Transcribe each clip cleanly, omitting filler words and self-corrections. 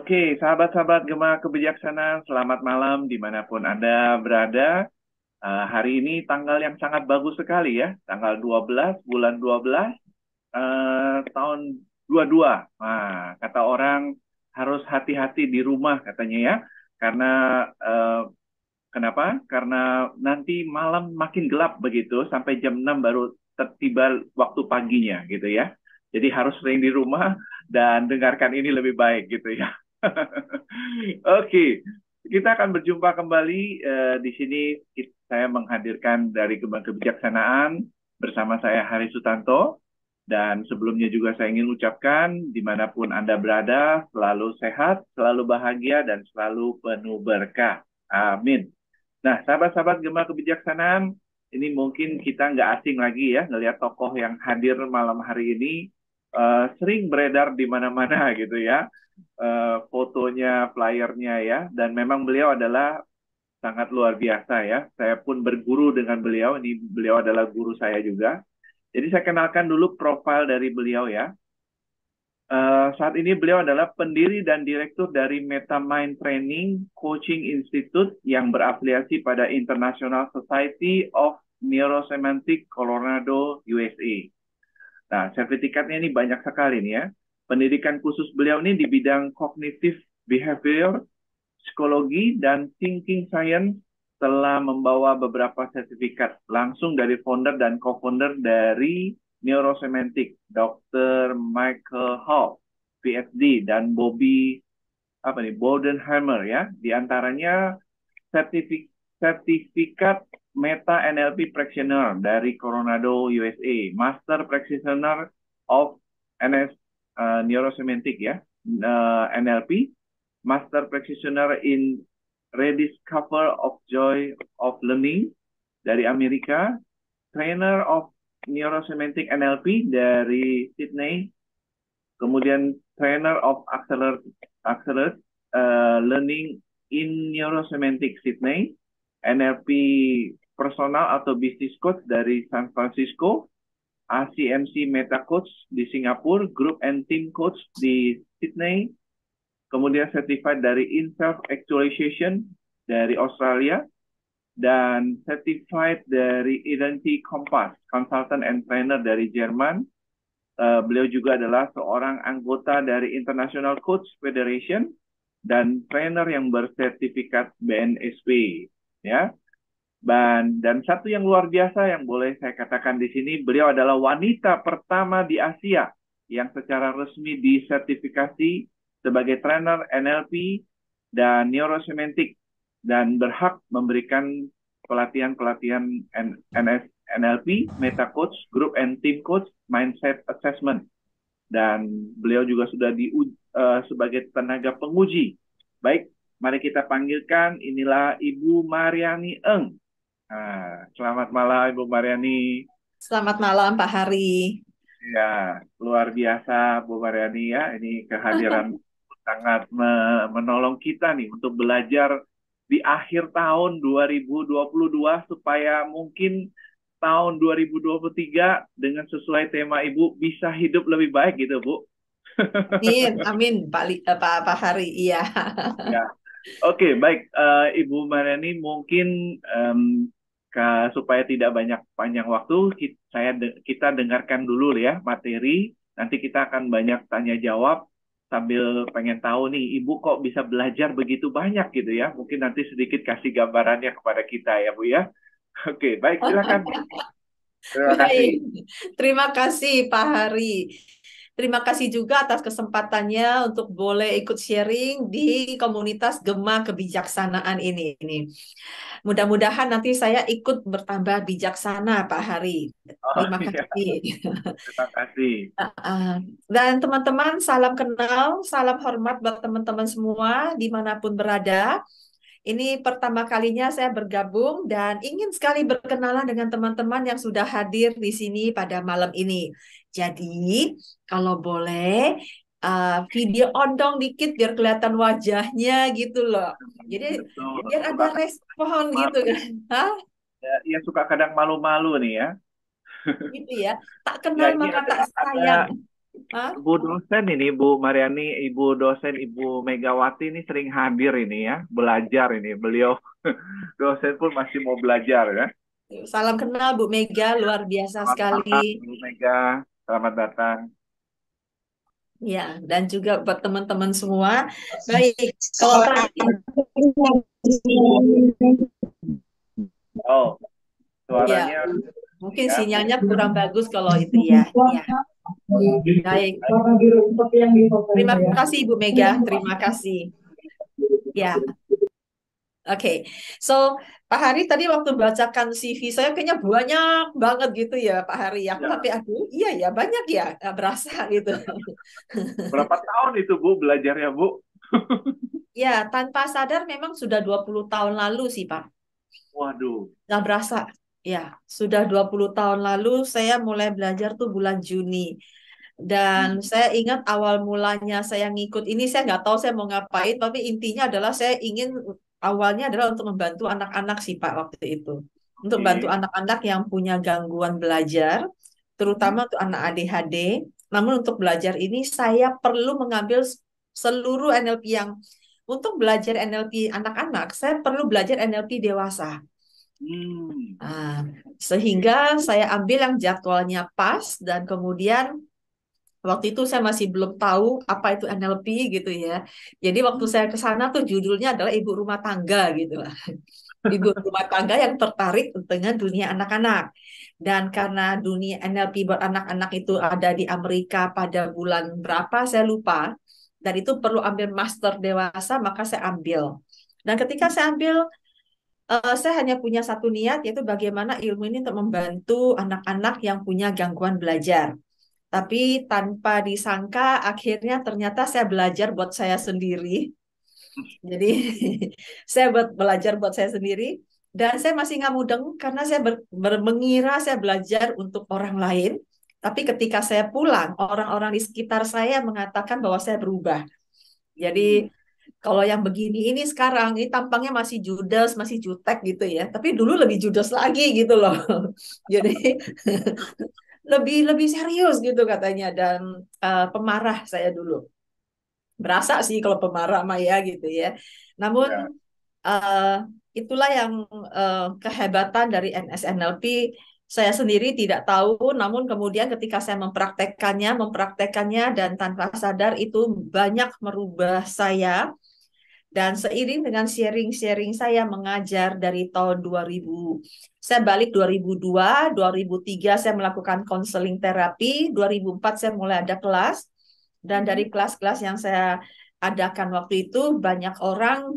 Oke, sahabat-sahabat Gema Kebijaksanaan, selamat malam dimanapun Anda berada. Hari ini tanggal yang sangat bagus sekali ya, tanggal 12 bulan 12 tahun 22. Nah, kata orang harus hati-hati di rumah katanya ya, karena eh, kenapa? Karena nanti malam makin gelap begitu, sampai jam 6 baru tiba waktu paginya gitu ya. Jadi harus sering di rumah dan dengarkan ini lebih baik gitu ya. Oke, kita akan berjumpa kembali di sini. Saya menghadirkan dari Kembang Kebijaksanaan bersama saya Hari Sutanto. Dan sebelumnya juga saya ingin ucapkan dimanapun Anda berada, selalu sehat, selalu bahagia, dan selalu penuh berkah. Amin. Nah, sahabat-sahabat Gema Kebijaksanaan, ini mungkin kita nggak asing lagi ya, ngelihat tokoh yang hadir malam hari ini sering beredar di mana-mana gitu ya, fotonya, flyernya ya, dan memang beliau adalah sangat luar biasa ya. Saya pun berguru dengan beliau, ini beliau adalah guru saya juga. Jadi saya kenalkan dulu profil dari beliau ya. Saat ini beliau adalah pendiri dan direktur dari MetaMind Training Coaching Institute yang berafiliasi pada International Society of Neurosemantic Colorado, USA. Nah, sertifikatnya ini banyak sekali nih ya. Pendidikan khusus beliau ini di bidang cognitive behavior, psikologi, dan thinking science telah membawa beberapa sertifikat langsung dari founder dan co-founder dari Neurosemantic, Dr. Michael Hall, PhD, dan Bobby Bodenheimer ya. Di antaranya sertifikat Meta NLP Practitioner dari Coronado, USA, Master Practitioner of NS Neurosemantic ya, NLP, Master Practitioner in Rediscover of Joy of Learning dari Amerika, Trainer of Neurosemantic NLP dari Sydney, kemudian Trainer of Accelerate Learning in Neurosemantic Sydney, NLP Personal atau Business Coach dari San Francisco, ACMC Meta Coach di Singapura, Group and Team Coach di Sydney, kemudian Certified dari In Self Actualization dari Australia, dan Certified dari Identity Compass, Consultant and Trainer dari Jerman. Beliau juga adalah seorang anggota dari International Coach Federation dan trainer yang bersertifikat BNSP ya. Dan satu yang luar biasa yang boleh saya katakan di sini, beliau adalah wanita pertama di Asia yang secara resmi disertifikasi sebagai trainer NLP dan neurosemantik dan berhak memberikan pelatihan-pelatihan NLP, Meta Coach, Group and Team Coach, Mindset Assessment. Dan beliau juga sudah sebagai tenaga penguji. Baik, mari kita panggilkan, inilah Ibu Mariani Eng. Selamat malam Ibu Mariani. Selamat malam Pak Hari. Ya, luar biasa Bu Mariani ya. Ini kehadiran sangat menolong kita nih untuk belajar di akhir tahun 2022 supaya mungkin tahun 2023 dengan sesuai tema Ibu bisa hidup lebih baik gitu Bu. Amin, amin Pak Hari. Iya. Ya, oke, baik. Ibu Mariani mungkin supaya tidak banyak panjang waktu, kita dengarkan dulu ya materi. Nanti kita akan banyak tanya jawab sambil pengen tahu nih, Ibu kok bisa belajar begitu banyak gitu ya. Mungkin nanti sedikit kasih gambarannya kepada kita ya Bu ya. Oke, baik, silakan. Terima kasih. Baik. Terima kasih Pak Hari. Terima kasih juga atas kesempatannya untuk boleh ikut sharing di komunitas Gema Kebijaksanaan ini. Mudah-mudahan nanti saya ikut bertambah bijaksana Pak Hari. Oh Terima iya, kasih. terima kasih. Ah, Dan teman-teman, salam kenal, salam hormat buat teman-teman semua dimanapun berada. Ini pertama kalinya saya bergabung dan ingin sekali berkenalan dengan teman-teman yang sudah hadir di sini pada malam ini. Jadi, kalau boleh, video on dong dikit biar kelihatan wajahnya gitu loh. Jadi, Betul, biar ada suka respon gitu malu. kan. Hah? Ya, suka kadang malu-malu nih ya. Gitu ya. Tak Ya, kenal ini maka tak ada sayang. Hah? Bu dosen ini, Bu Mariani, Ibu dosen, Ibu Megawati ini sering hadir ini ya, belajar ini. Beliau dosen pun masih mau belajar ya. Salam kenal Bu Mega, luar biasa Selamat sekali. malam, Bu Mega. Selamat datang. Ya, dan juga buat teman-teman semua. Baik, kalau tadi Oh, ya, suaranya mungkin ya. sinyalnya kurang bagus kalau itu ya. Ya, baik. Terima kasih Ibu Mega, terima kasih. Ya, oke. So, Pak Hari tadi waktu bacakan CV saya kayaknya banyak banget gitu ya Pak Hari. Aku Ya. sampai aduh, iya ya banyak ya, nggak berasa gitu. Berapa tahun itu Bu belajarnya Bu? Ya, tanpa sadar memang sudah 20 tahun lalu sih Pak. Waduh. Nggak berasa. Ya, sudah 20 tahun lalu saya mulai belajar tuh bulan Juni. Dan Hmm. saya ingat awal mulanya saya ngikut ini, saya nggak tahu saya mau ngapain, tapi intinya adalah saya ingin awalnya adalah untuk membantu anak-anak sih Pak waktu itu. Untuk bantu Oke. anak-anak yang punya gangguan belajar, terutama Hmm. untuk anak ADHD. Namun untuk belajar ini saya perlu mengambil seluruh NLP yang untuk belajar NLP anak-anak, saya perlu belajar NLP dewasa. Hmm. Ah, sehingga saya ambil yang jadwalnya pas dan kemudian waktu itu saya masih belum tahu apa itu NLP gitu ya. Jadi waktu Hmm. saya ke sana tuh judulnya adalah ibu rumah tangga gitu lah. Ibu rumah tangga yang tertarik dengan dunia anak-anak. Dan karena dunia NLP buat anak-anak itu ada di Amerika pada bulan berapa saya lupa. Dan itu perlu ambil master dewasa maka saya ambil. Dan ketika saya ambil saya hanya punya satu niat, yaitu bagaimana ilmu ini untuk membantu anak-anak yang punya gangguan belajar. Tapi tanpa disangka, akhirnya ternyata saya belajar buat saya sendiri. Jadi, saya belajar buat saya sendiri. Dan saya masih nggak mudeng karena saya mengira saya belajar untuk orang lain. Tapi ketika saya pulang, orang-orang di sekitar saya mengatakan bahwa saya berubah. Jadi Hmm. kalau yang begini ini sekarang ini tampangnya masih judes, masih jutek gitu ya. Tapi dulu lebih judes lagi gitu loh. Jadi lebih lebih serius gitu katanya dan pemarah saya dulu. Berasa sih kalau pemarah mah ya gitu ya. Namun Ya. eh, itulah yang kehebatan dari NSNLP. Saya sendiri tidak tahu, namun kemudian ketika saya mempraktekkannya dan tanpa sadar itu banyak merubah saya. Dan seiring dengan sharing-sharing saya mengajar dari tahun 2000, saya balik 2002, 2003 saya melakukan konseling terapi, 2004 saya mulai ada kelas, dan dari Hmm. kelas-kelas yang saya adakan waktu itu banyak orang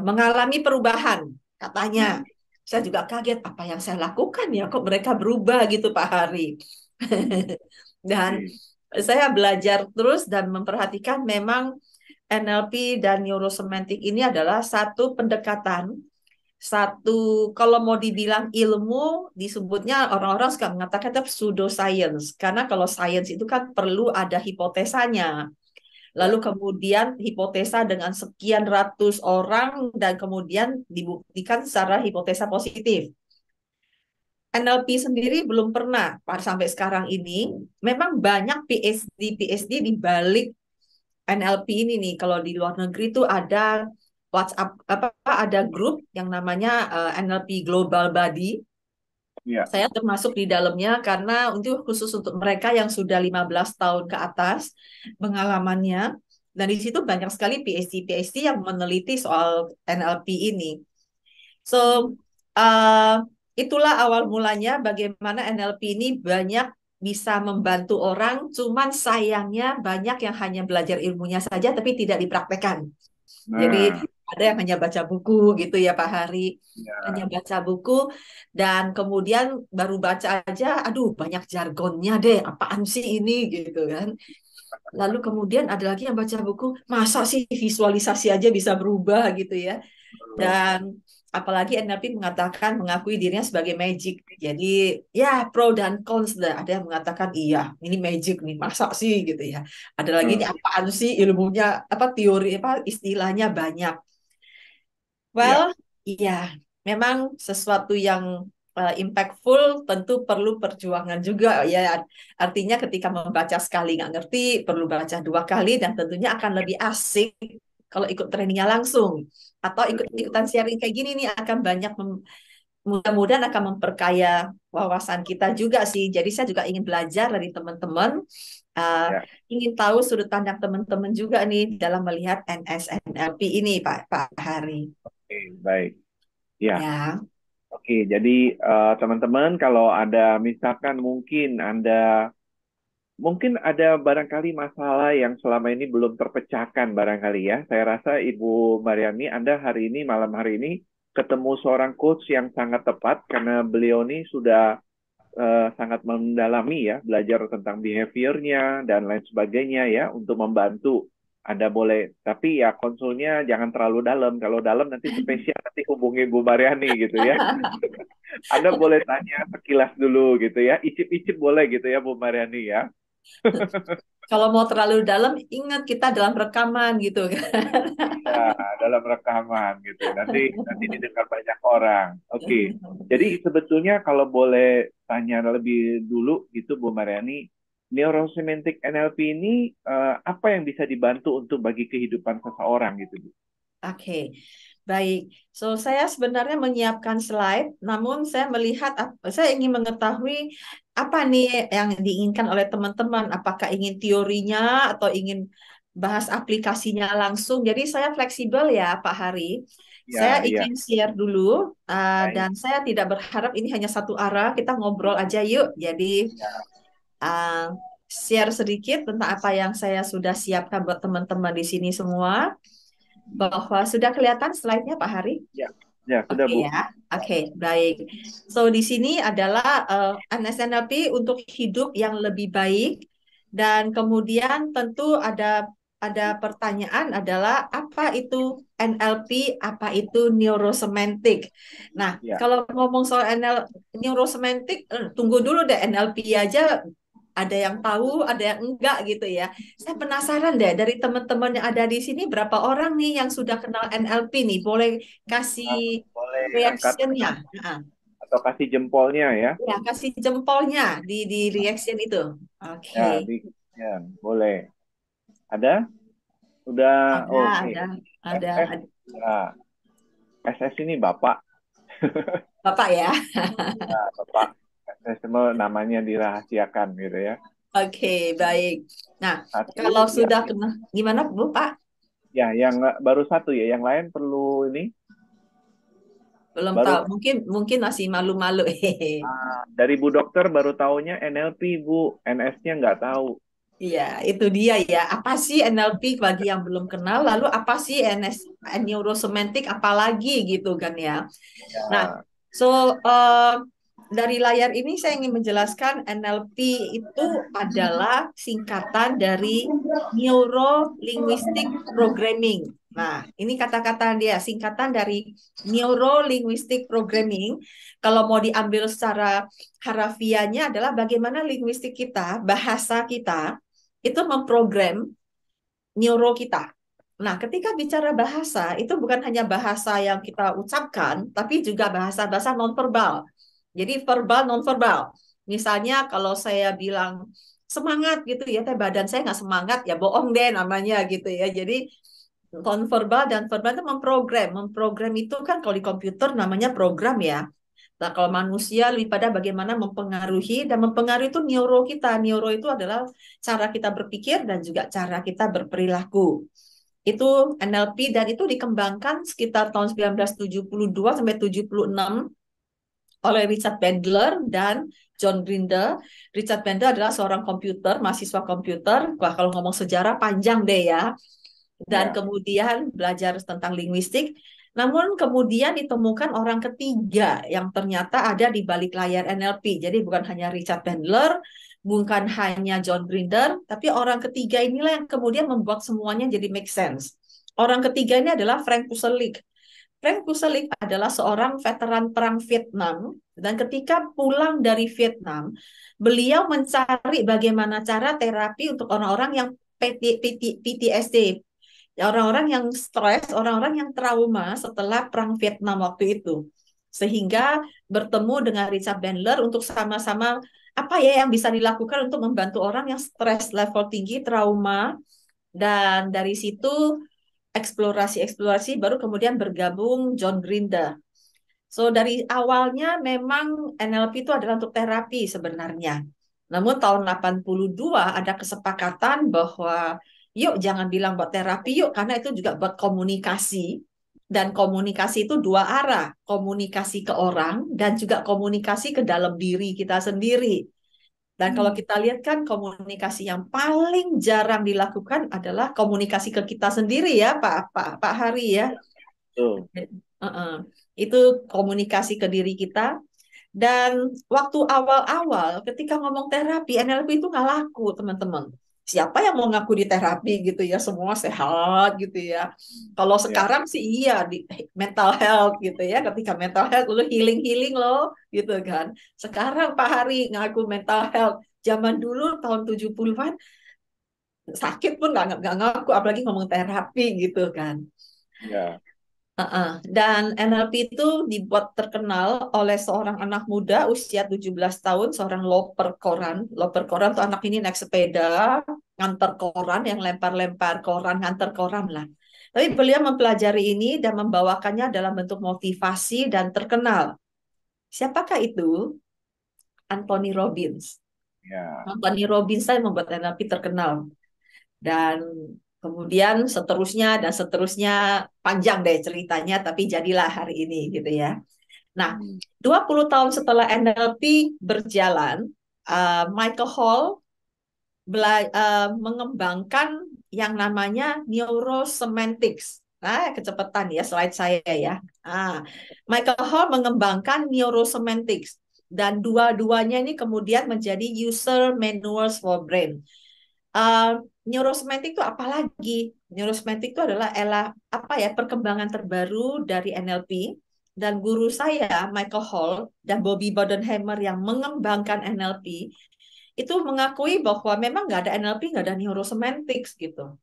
mengalami perubahan, katanya. Hmm. Saya juga kaget apa yang saya lakukan ya, kok mereka berubah gitu Pak Hari. Dan Oke. saya belajar terus dan memperhatikan memang NLP dan neurosemantik ini adalah satu pendekatan, satu kalau mau dibilang ilmu disebutnya orang-orang suka mengatakan itu pseudoscience karena kalau science itu kan perlu ada hipotesanya. Lalu Ya. kemudian hipotesa dengan sekian ratus orang dan kemudian dibuktikan secara hipotesa positif. NLP sendiri belum pernah sampai sekarang ini. Memang banyak PhD di balik NLP ini nih. Kalau di luar negeri tuh ada WhatsApp apa ada grup yang namanya NLP Global Body. Ya. Saya termasuk di dalamnya karena untuk khusus untuk mereka yang sudah 15 tahun ke atas pengalamannya. Dan di situ banyak sekali PhD yang meneliti soal NLP ini. So, Hmm. uh, itulah awal mulanya bagaimana NLP ini banyak bisa membantu orang, cuman sayangnya banyak yang hanya belajar ilmunya saja tapi tidak dipraktekkan. Jadi Nah, ada yang hanya baca buku gitu ya Pak Hari, hanya ya. baca buku dan kemudian baru baca aja, aduh banyak jargonnya deh, apaan sih ini gitu kan. Lalu kemudian ada lagi yang baca buku, masa sih visualisasi aja bisa berubah gitu ya. Betul. Dan apalagi NLP mengatakan mengakui dirinya sebagai magic. Jadi ya pro dan cons lah. Ada yang mengatakan iya, ini magic nih, masa sih gitu ya. Ada lagi ini Hmm. apaan sih ilmunya, apa teori apa istilahnya banyak. Well, Ya. iya, memang sesuatu yang impactful tentu perlu perjuangan juga ya. Artinya ketika membaca sekali nggak ngerti, perlu baca 2 kali dan tentunya akan lebih asik kalau ikut trainingnya langsung atau ikut-ikutan Betul. sharing kayak gini nih akan banyak mudah-mudahan akan memperkaya wawasan kita juga sih. Jadi saya juga ingin belajar dari teman-teman, uh, Ya, ingin tahu sudut pandang teman-teman juga nih dalam melihat NSNLP ini Pak Hari. oke, baik. Ya, Ya, oke. Jadi teman-teman kalau ada misalkan mungkin ada barangkali masalah yang selama ini belum terpecahkan barangkali ya. Saya rasa Ibu Mariani, Anda hari ini, malam hari ini, ketemu seorang coach yang sangat tepat karena beliau ini sudah sangat mendalami ya, belajar tentang behaviornya dan lain sebagainya ya, untuk membantu. Anda boleh, tapi ya konsulnya jangan terlalu dalam. Kalau dalam nanti spesial, nanti hubungi Bu Mariani gitu ya. Anda boleh tanya sekilas dulu gitu ya, icip-icip boleh gitu ya Bu Mariani ya. kalau mau terlalu dalam, ingat kita dalam rekaman gitu kan. Iya, dalam rekaman gitu. Nanti didengar banyak orang. Oke. Jadi sebetulnya kalau boleh tanya lebih dulu gitu Bu Mariani, neurosemantic NLP ini apa yang bisa dibantu untuk bagi kehidupan seseorang gitu Bu? Oke, baik. So, saya sebenarnya menyiapkan slide, namun saya melihat, saya ingin mengetahui apa nih yang diinginkan oleh teman-teman. Apakah ingin teorinya atau ingin bahas aplikasinya langsung. Jadi saya fleksibel ya, Pak Hari. Saya Ya, iya. ingin share dulu, Baik. dan saya tidak berharap ini hanya satu arah. Kita ngobrol aja yuk. Jadi Ya, uh, share sedikit tentang apa yang saya sudah siapkan buat teman-teman di sini semua. Bahwa sudah kelihatan slide-nya Pak Hari? ya. Ya, sudah Oke Bu. ya, oke baik. So di sini adalah NSNLP untuk hidup yang lebih baik dan kemudian tentu ada pertanyaan adalah apa itu NLP, apa itu neurosemantik. Nah, Ya. kalau ngomong soal neurosemantik, tunggu dulu deh NLP aja ada yang tahu, ada yang enggak gitu ya. Saya penasaran deh dari teman-teman yang ada di sini berapa orang nih yang sudah kenal NLP nih? Boleh kasih Boleh angkat reaction-nya. tangan Nah, atau kasih jempolnya ya. ya, kasih jempolnya di reaction itu. Oke. Ya, ya, boleh. Ada? Udah, Ada, oke. ada, SS, ada. ya. SS ini Bapak. Bapak ya. Ya, Bapak. SS semua namanya dirahasiakan gitu ya. Oke, baik. Nah, kalau Satu, ya. sudah kenal, gimana Bu, Pak? Ya, yang baru satu ya. Yang lain perlu ini. Belum Baru tahu. Mungkin mungkin masih malu-malu. Hehe. dari Bu Dokter baru taunya NLP, Bu. NS-nya nggak tahu. Iya, itu dia ya. Apa sih NLP bagi yang belum kenal? Lalu apa sih neurosemantik apalagi gitu kan ya. Nah, Ya, so dari layar ini saya ingin menjelaskan NLP itu adalah singkatan dari Neuro Linguistic Programming. Nah, ini kata-kata dia, singkatan dari Neuro Linguistic Programming. Kalau mau diambil secara harafiahnya adalah bagaimana linguistik kita, bahasa kita, itu memprogram neuro kita. Nah, ketika bicara bahasa, itu bukan hanya bahasa yang kita ucapkan, tapi juga bahasa-bahasa nonverbal. Jadi verbal, nonverbal. Misalnya kalau saya bilang semangat gitu ya, tapi badan saya nggak semangat, ya bohong deh namanya gitu ya. Jadi nonverbal dan verbal itu memprogram. Memprogram itu kan kalau di komputer namanya program ya. Nah, kalau manusia lebih pada bagaimana mempengaruhi dan mempengaruhi itu neuro kita. Neuro itu adalah cara kita berpikir dan juga cara kita berperilaku. Itu NLP dan itu dikembangkan sekitar tahun 1972 sampai 76 oleh Richard Bandler dan John Grinder. Richard Bandler adalah seorang komputer, mahasiswa komputer. Wah, kalau ngomong sejarah panjang deh ya. Dan ya. kemudian belajar tentang linguistik. Namun kemudian ditemukan orang ketiga yang ternyata ada di balik layar NLP. Jadi bukan hanya Richard Bandler, bukan hanya John Grinder, tapi orang ketiga inilah yang kemudian membuat semuanya jadi make sense. Orang ketiga ini adalah Frank Pusselik. Frank Pusselik adalah seorang veteran perang Vietnam dan ketika pulang dari Vietnam, beliau mencari bagaimana cara terapi untuk orang-orang yang PTSD, orang-orang yang stres, orang-orang yang trauma setelah perang Vietnam waktu itu. Sehingga bertemu dengan Richard Bandler untuk sama-sama apa ya yang bisa dilakukan untuk membantu orang yang stres level tinggi, trauma, dan dari situ eksplorasi-eksplorasi baru kemudian bergabung John Grinder. So dari awalnya memang NLP itu adalah untuk terapi sebenarnya. Namun tahun 82 ada kesepakatan bahwa yuk jangan bilang buat terapi yuk karena itu juga buat komunikasi. Dan komunikasi itu dua arah, komunikasi ke orang dan juga komunikasi ke dalam diri kita sendiri. Dan kalau kita lihat kan komunikasi yang paling jarang dilakukan adalah komunikasi ke kita sendiri ya Pak Hari ya. Ya, betul. Uh-uh. Itu komunikasi ke diri kita. Dan waktu awal-awal ketika ngomong terapi, NLP itu nggak laku, teman-teman. Siapa yang mau ngaku di terapi gitu ya, semua sehat gitu ya. Kalau Ya, sekarang sih iya di mental health gitu ya, ketika mental health lu healing-healing loh gitu kan. Sekarang Pak Hari ngaku mental health. Zaman dulu tahun 70-an sakit pun nggak ngaku, apalagi ngomong terapi gitu kan. ya. Dan NLP itu dibuat terkenal oleh seorang anak muda usia 17 tahun, seorang loper koran. Loper koran tuh anak ini naik sepeda, nganter koran, yang lempar-lempar koran, nganter koran lah. Tapi beliau mempelajari ini dan membawakannya dalam bentuk motivasi dan terkenal. Siapakah itu? Anthony Robbins. Ya. Anthony Robbins saya membuat NLP terkenal. Dan kemudian seterusnya dan seterusnya panjang deh ceritanya, tapi jadilah hari ini gitu ya. Nah, Hmm. 20 tahun setelah NLP berjalan, Michael Hall mengembangkan yang namanya neurosemantics. Nah, kecepatan ya slide saya ya. Michael Hall mengembangkan neurosemantics dan dua-duanya ini kemudian menjadi user manuals for brain. Neurosemantik itu apa lagi? Neurosemantik itu adalah apa ya perkembangan terbaru dari NLP dan guru saya Michael Hall dan Bobby Bodenheimer yang mengembangkan NLP itu mengakui bahwa memang nggak ada NLP, nggak ada neurosemantics gitu.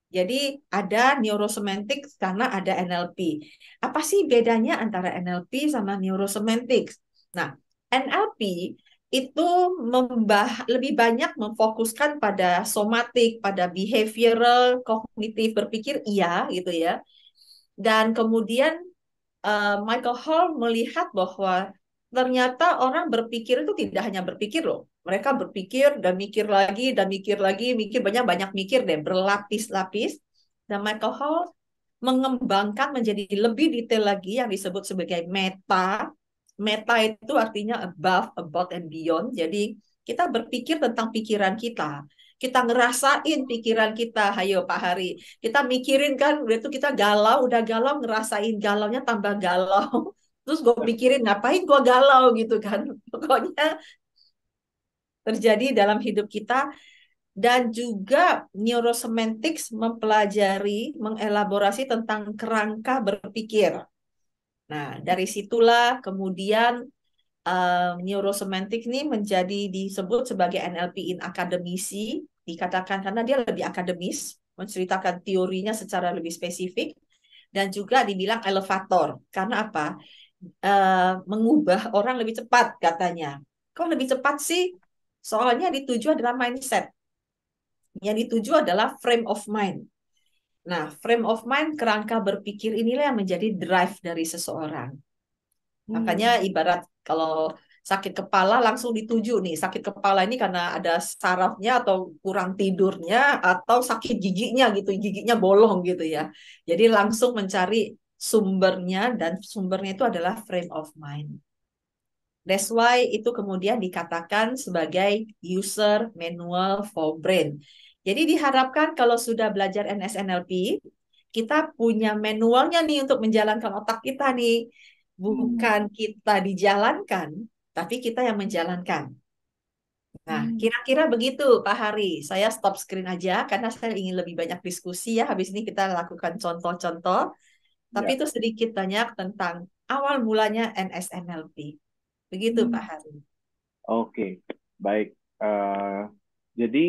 Jadi ada neurosemantics karena ada NLP. Apa sih bedanya antara NLP sama neurosemantics? Nah, NLP itu lebih banyak memfokuskan pada somatik, pada behavioral, kognitif berpikir, iya gitu ya. Dan kemudian Michael Hall melihat bahwa ternyata orang berpikir itu tidak hanya berpikir loh. Mereka berpikir dan mikir lagi dan mikir lagi, mikir banyak-banyak mikir deh, berlapis-lapis. Dan Michael Hall mengembangkan menjadi lebih detail lagi yang disebut sebagai meta. Meta itu artinya above, about, and beyond. Jadi kita berpikir tentang pikiran kita. Kita ngerasain pikiran kita, hayo Pak Hari. Kita mikirin kan, udah itu kita galau, udah galau, ngerasain galaunya tambah galau. Terus gue pikirin, ngapain gue galau gitu kan. Pokoknya terjadi dalam hidup kita. Dan juga neurosemantics mempelajari, mengelaborasi tentang kerangka berpikir. Nah, dari situlah kemudian neurosemantik ini menjadi disebut sebagai NLP in akademisi, dikatakan karena dia lebih akademis, menceritakan teorinya secara lebih spesifik, dan juga dibilang elevator. Karena apa? Mengubah orang lebih cepat katanya. Kok lebih cepat sih? Soalnya dituju adalah mindset. Yang dituju adalah frame of mind. Nah, frame of mind, kerangka berpikir inilah yang menjadi drive dari seseorang. Makanya Hmm. ibarat kalau sakit kepala langsung dituju nih, sakit kepala ini karena ada sarafnya atau kurang tidurnya atau sakit giginya gitu, giginya bolong gitu ya. Jadi langsung mencari sumbernya dan sumbernya itu adalah frame of mind. That's why itu kemudian dikatakan sebagai user manual for brain. Jadi diharapkan kalau sudah belajar NSNLP, kita punya manualnya nih untuk menjalankan otak kita nih. Hmm. Bukan kita dijalankan, tapi kita yang menjalankan. Nah, Hmm. kira-kira begitu Pak Hari. Saya stop screen aja karena saya ingin lebih banyak diskusi ya. Habis ini kita lakukan contoh-contoh. Tapi Ya. itu sedikit banyak tentang awal mulanya NSNLP. Begitu Hmm. Pak Hari. Oke, baik. Eh, jadi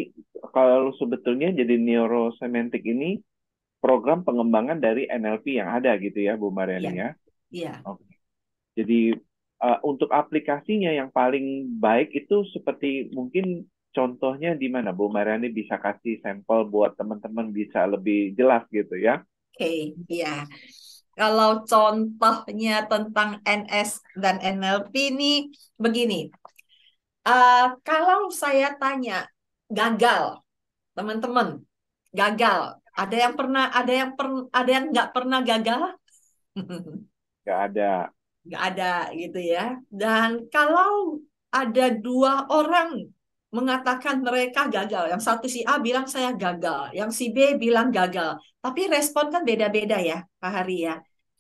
kalau sebetulnya jadi neurosemantik ini program pengembangan dari NLP yang ada gitu ya, Bu Mariani Iya, ya. iya. Oke. Jadi untuk aplikasinya yang paling baik itu seperti mungkin contohnya di mana Bu Mariani bisa kasih sampel buat teman-teman bisa lebih jelas gitu ya. Oke, ya. Kalau contohnya tentang NS dan NLP ini begini. Kalau saya tanya gagal, teman-teman, gagal. Ada yang nggak pernah gagal? Nggak ada. Nggak ada gitu ya. Dan kalau ada dua orang mengatakan mereka gagal, yang satu si A bilang saya gagal, yang si B bilang gagal, tapi respon kan beda-beda ya, Pak Hari ya.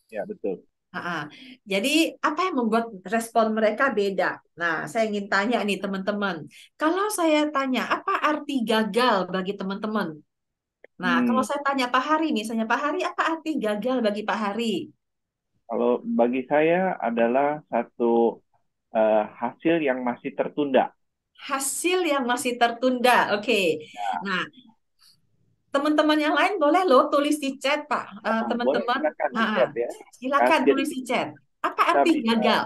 Ya, betul. Ah, jadi apa yang membuat respon mereka beda? Nah, saya ingin tanya nih teman-teman, kalau saya tanya apa arti gagal bagi teman-teman? Nah, kalau Hmm, saya tanya Pak Hari, misalnya Pak Hari, apa arti gagal bagi Pak Hari? Kalau bagi saya adalah satu hasil yang masih tertunda. Hasil yang masih tertunda. Oke. Nah, teman-teman yang lain boleh loh tulis di chat, Pak. Boleh Teman-teman, silakan di ah, chat ya. silakan Jadi tulis di chat. Apa kita arti bisa gagal?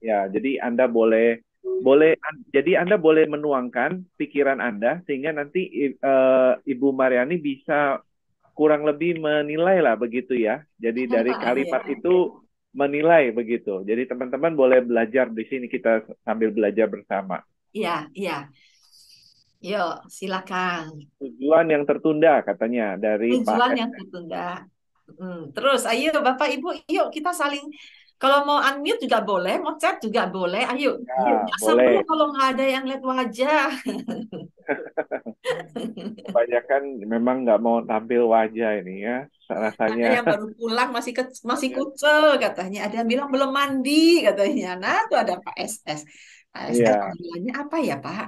ya, jadi Anda boleh boleh jadi Anda boleh menuangkan pikiran Anda sehingga nanti Ibu Mariani bisa kurang lebih menilai lah begitu ya. Jadi dari Iya, kalimat itu menilai begitu. Jadi teman-teman boleh belajar di sini kita sambil belajar bersama. iya, iya. Yuk, silakan. Tujuan yang tertunda katanya dari Pak Tujuan S. yang tertunda. Terus, ayo Bapak Ibu, yuk kita saling. Kalau mau unmute juga boleh, mau chat juga boleh. Ayo, Ya, nggak seru boleh. kalau nggak ada yang lihat wajah. Kebanyakan memang nggak mau tampil wajah ini ya. Ada Rasanya yang baru pulang masih kucel katanya. Ada yang bilang belum mandi katanya. Nah, itu ada Pak SS. Pak SS iya. panggilannya apa ya, Pak?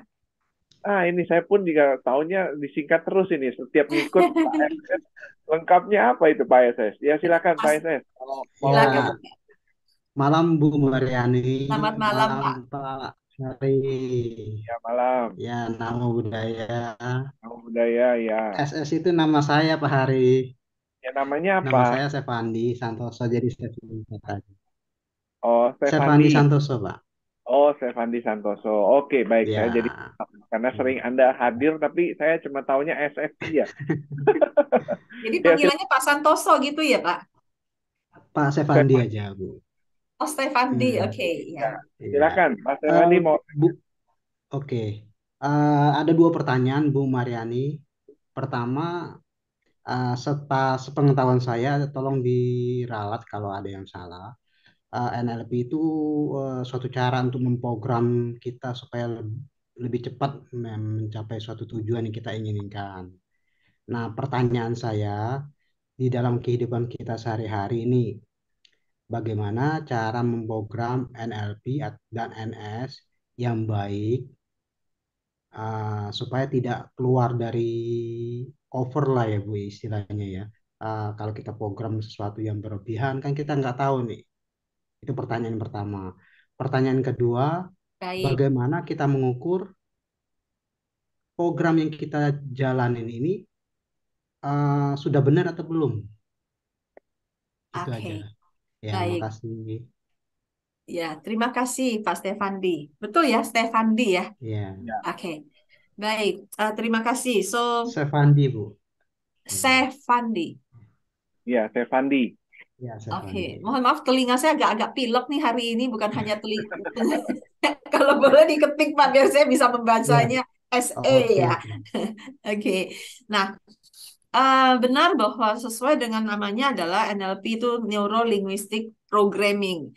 Ini saya pun juga tahunya disingkat terus ini. Setiap ngikut Pak SS. Lengkapnya apa itu Pak SS? Ya silakan Pak Pas, SS. Kalau mau silakan. ngomong. Ya, malam Bu Mariani, Selamat malam, malam Pak. Pak Hari. Ya malam. Ya, nama budaya. Nama budaya ya. SS itu nama saya Pak Hari. Ya namanya Nama apa? saya Sevandi Santoso, jadi saya singkat aja. Oh, Sevandi Stefandi. Santoso, Pak. Oh, Stefandi Santoso. Oke, baik. Saya jadi Ya, karena sering Anda hadir, tapi saya cuma taunya SFP ya. Jadi Ya, panggilannya Pak Santoso gitu ya, Pak? Pak Sevandi silakan. aja, Bu. Oh, Stefandi. Hmm, Oke, Ya, ya. ya. silakan, Mas Stefandi Eh, mau. Bu, oke. Ada dua pertanyaan, Bu Mariani. Pertama, sepengetahuan saya, tolong diralat kalau ada yang salah. NLP itu suatu cara untuk memprogram kita supaya lebih cepat mencapai suatu tujuan yang kita inginkan. Nah, pertanyaan saya di dalam kehidupan kita sehari-hari ini, bagaimana cara memprogram NLP dan NS yang baik supaya tidak keluar dari cover lah ya Bu istilahnya ya. Kalau kita program sesuatu yang berlebihan kan kita nggak tahu nih. Itu pertanyaan pertama. Pertanyaan kedua, Baik. bagaimana kita mengukur program yang kita jalanin ini sudah benar atau belum? Itu aja. Oke. Ya, Baik. makasih. Ya, terima kasih Pak Stefandi. Betul ya, Stefandi ya? Ya, Ya, Oke. Baik. Terima kasih. So, Sevandi, Bu. Ya, Stefandi. ya, Stefandi. ya, Oke, Sevandi. mohon maaf telinga saya agak-agak pilek nih hari ini, bukan hanya telinga. Kalau boleh diketik Pak, biar saya bisa Ya, membacanya SE oke, ya. oke. Oke, nah benar bahwa sesuai dengan namanya adalah NLP itu Neuro Linguistic Programming.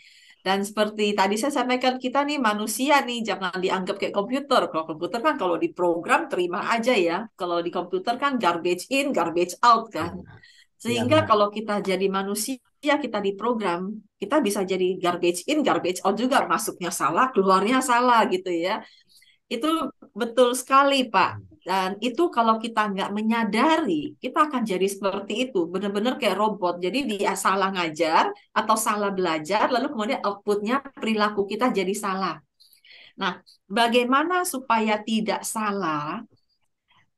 Dan seperti tadi saya sampaikan kita nih manusia nih jangan dianggap kayak komputer. Kalau komputer kan kalau diprogram terima aja ya. Kalau di komputer kan garbage in, garbage out kan. Ya, ya Sehingga benar. kalau kita jadi manusia, kita diprogram, kita bisa jadi garbage in, garbage out juga. Masuknya salah, keluarnya salah gitu ya. Itu betul sekali, Pak. Dan itu kalau kita nggak menyadari, kita akan jadi seperti itu. Benar-benar kayak robot. Jadi dia salah ngajar atau salah belajar, lalu kemudian outputnya perilaku kita jadi salah. Nah, bagaimana supaya tidak salah?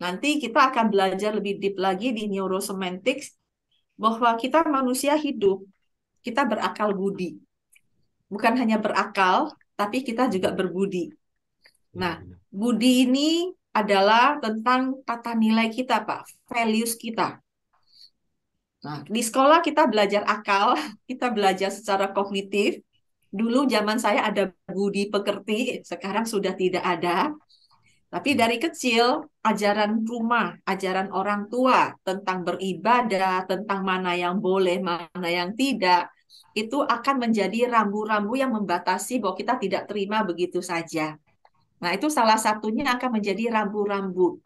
Nanti kita akan belajar lebih deep lagi di neurosemantics bahwa kita manusia hidup, kita berakal budi. bukan hanya berakal, tapi kita juga berbudi. Ya, Nah, benar. budi ini adalah tentang tata nilai kita, Pak, values kita. Nah, di sekolah kita belajar akal, kita belajar secara kognitif. Dulu zaman saya ada budi pekerti, sekarang sudah tidak ada. Tapi dari kecil, ajaran rumah, ajaran orang tua tentang beribadah, tentang mana yang boleh, mana yang tidak, itu akan menjadi rambu-rambu yang membatasi bahwa kita tidak terima begitu saja. Nah, itu salah satunya akan menjadi rambu-rambu.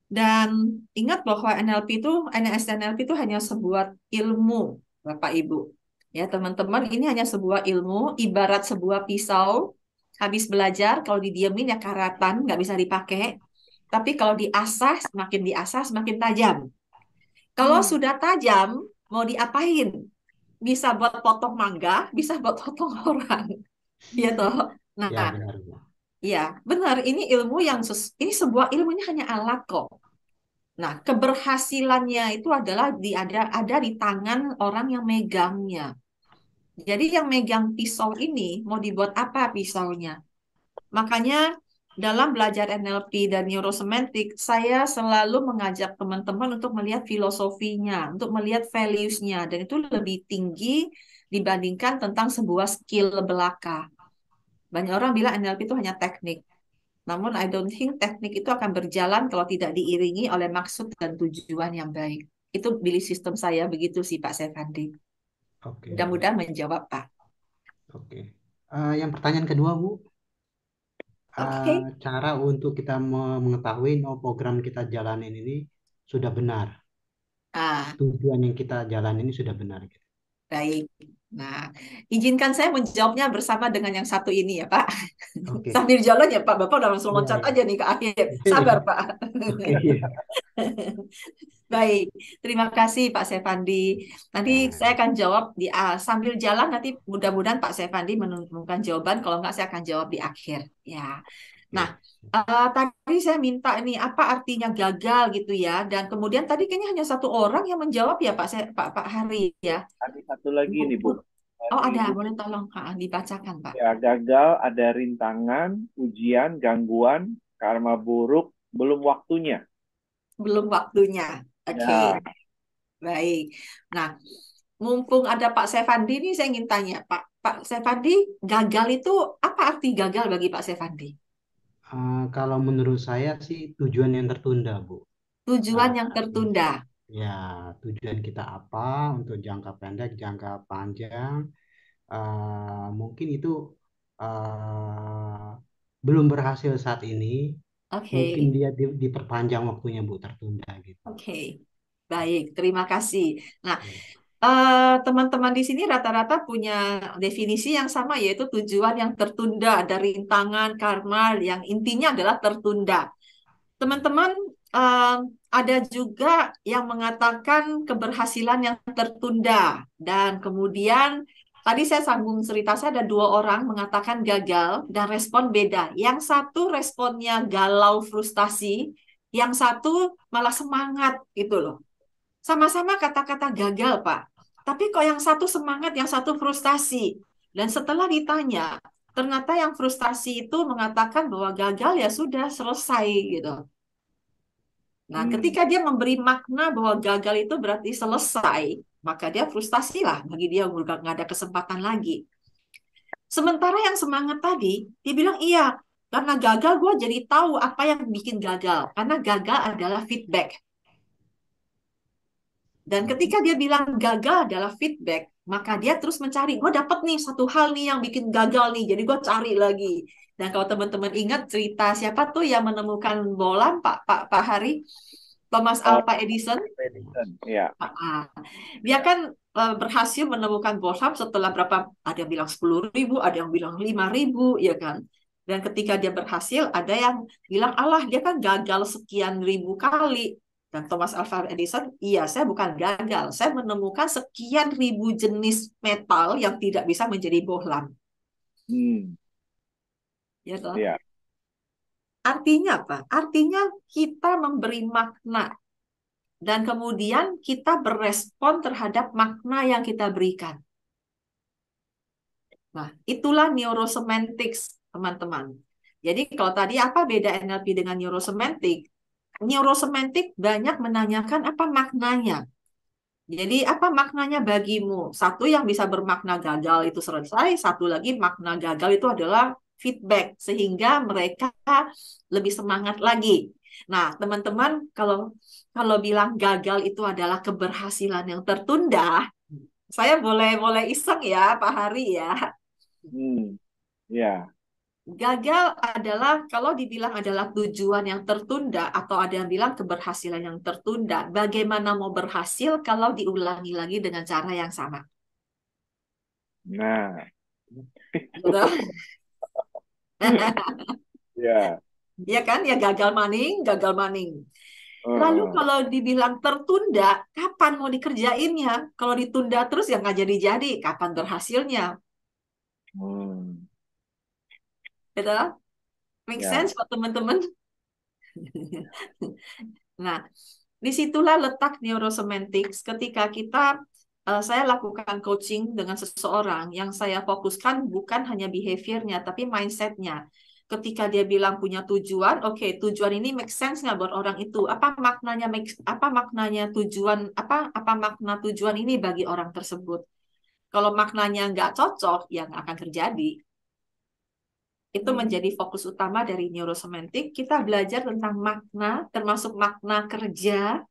Dan ingat bahwa NLP itu hanya sebuah ilmu, Bapak Ibu. Ya, teman-teman, ini hanya sebuah ilmu, ibarat sebuah pisau. Habis belajar, kalau didiemin ya karatan, nggak bisa dipakai. Tapi kalau diasah, semakin tajam. Kalau sudah tajam, mau diapain? Bisa buat potong mangga, bisa buat potong orang. Iya toh. Ya, Nah, benar, Bu. ya benar. Ini ilmu ini sebuah ilmunya hanya alat kok. Nah, keberhasilannya itu adalah ada di tangan orang yang megangnya. Jadi yang megang pisau ini mau dibuat apa pisaunya? Makanya dalam belajar NLP dan neurosemantik, saya selalu mengajak teman-teman untuk melihat filosofinya, untuk melihat values-nya, dan itu lebih tinggi dibandingkan tentang sebuah skill belaka. Banyak orang bilang NLP itu hanya teknik. Namun I don't think teknik itu akan berjalan kalau tidak diiringi oleh maksud dan tujuan yang baik. Itu belief system saya begitu sih Pak Sefandi. Oke, Bu. Mudah-mudahan menjawab Pak. Oke. Yang pertanyaan kedua, Bu, Oke. cara untuk kita mengetahui oh, program kita jalanin ini sudah benar, Ah, tujuan yang kita jalanin ini sudah benar, gitu. baik. Nah, izinkan saya menjawabnya bersama dengan yang satu ini ya Pak. Oke. Sambil jalan ya Pak, Bapak udah langsung Iya, loncat iya. aja nih ke akhir. Iya. Sabar Pak. Oke, iya. Baik, terima kasih Pak Sefandi. Nanti Ya, saya akan jawab sambil jalan nanti mudah-mudahan Pak Sefandi menemukan jawaban. Kalau enggak saya akan jawab di akhir. Ya. Nah, oke. tadi saya minta ini apa artinya gagal gitu ya. Dan kemudian tadi kayaknya hanya satu orang yang menjawab ya Pak Hari ya. Ada satu lagi nih, Bu. Oh Dari ada, Ibu. boleh tolong dibacakan Pak. Ya, gagal, ada rintangan, ujian, gangguan, karma buruk, belum waktunya. Belum waktunya. Oke, Ya, baik. Nah, mumpung ada Pak Sefandi nih, saya ingin tanya, Pak Sefandi, gagal itu apa arti gagal bagi Pak Sefandi? Kalau menurut saya sih tujuan yang tertunda, Bu. Tujuan Ah, yang tertunda. ya, tujuan kita apa untuk jangka pendek, jangka panjang, mungkin itu ah, belum berhasil saat ini, mungkin Oke, dia diperpanjang waktunya, Bu, tertunda gitu. oke. Baik, terima kasih. Nah, Ya. teman-teman di sini rata-rata punya definisi yang sama, yaitu tujuan yang tertunda, ada rintangan, karma, yang intinya adalah tertunda. Teman-teman, eh, ada juga yang mengatakan keberhasilan yang tertunda. Dan kemudian, tadi saya sambung cerita, saya ada dua orang mengatakan gagal dan respon beda. Yang satu responnya galau, frustasi. Yang satu malah semangat gitu loh. Sama-sama kata-kata gagal, Pak. Tapi kok yang satu semangat, yang satu frustasi. Dan setelah ditanya, ternyata yang frustasi itu mengatakan bahwa gagal ya sudah selesai gitu. Nah, hmm. ketika dia memberi makna bahwa gagal itu berarti selesai, maka dia frustasi lah. Bagi dia udah nggak ada kesempatan lagi. Sementara yang semangat tadi, dia bilang iya, karena gagal gue jadi tahu apa yang bikin gagal. Karena gagal adalah feedback. Dan ketika dia bilang gagal adalah feedback, maka dia terus mencari. Gue dapet nih satu hal nih yang bikin gagal nih, jadi gue cari lagi. Dan kalau teman-teman ingat cerita siapa tuh yang menemukan bola, Pak Hari, Thomas Eh, Alva Edison. Edison, ya. Dia kan berhasil menemukan bohlam setelah berapa, ada yang bilang 10.000, ada yang bilang 5.000, ya kan. Dan ketika dia berhasil, ada yang bilang, Allah, dia kan gagal sekian ribu kali. Dan Thomas Alva Edison, iya, saya bukan gagal. Saya menemukan sekian ribu jenis metal yang tidak bisa menjadi bohlam. Hmm, Ya toh? ya. Artinya apa? Artinya kita memberi makna dan kemudian kita berespon terhadap makna yang kita berikan. Nah, itulah neurosemantics, teman-teman. Jadi kalau tadi apa beda NLP dengan neurosemantik? Neurosemantik banyak menanyakan apa maknanya. Jadi apa maknanya bagimu? Satu yang bisa bermakna gagal itu selesai, satu lagi makna gagal itu adalah feedback sehingga mereka lebih semangat lagi. Nah, teman-teman kalau kalau bilang gagal itu adalah keberhasilan yang tertunda, saya boleh boleh iseng ya, Pak Hari ya. Ya. Gagal adalah kalau dibilang adalah tujuan yang tertunda atau ada yang bilang keberhasilan yang tertunda. Bagaimana mau berhasil kalau diulangi lagi dengan cara yang sama? Nah, Betul? ya. Ya kan? Ya gagal maning, gagal maning. Lalu Heeh. kalau dibilang tertunda, kapan mau dikerjainnya? Kalau ditunda terus ya nggak jadi-jadi. Kapan berhasilnya? Hmm. Betul? Make sense Ya. buat teman-teman? Nah, disitulah letak neurosemantics ketika saya lakukan coaching dengan seseorang yang saya fokuskan bukan hanya behaviornya, tapi mindsetnya. Ketika dia bilang punya tujuan, oke, tujuan ini make sense nggak buat orang itu? Apa maknanya tujuan, apa makna tujuan ini bagi orang tersebut? Kalau maknanya nggak cocok, ya nggak akan terjadi. Itu Hmm. menjadi fokus utama dari neurosemantik. Kita belajar tentang makna, termasuk makna kerja,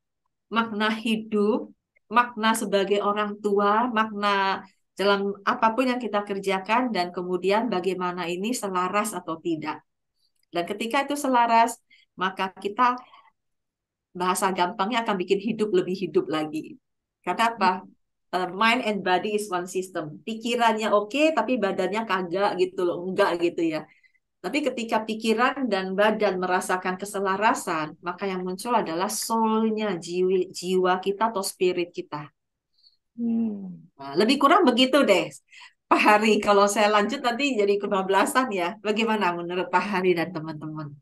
makna hidup, makna sebagai orang tua, makna dalam apapun yang kita kerjakan, dan kemudian bagaimana ini selaras atau tidak. Dan ketika itu selaras, maka kita bahasa gampangnya akan bikin hidup lebih hidup lagi. Karena apa? Mind and body is one system. Pikirannya oke, tapi badannya kagak gitu loh, enggak gitu ya. Tapi ketika pikiran dan badan merasakan keselarasan, maka yang muncul adalah soul-nya, jiwa kita atau spirit kita. Hmm. Nah, lebih kurang begitu deh, Pak Hari. Kalau saya lanjut nanti jadi kebablasan ya. Bagaimana menurut Pak Hari dan teman-teman?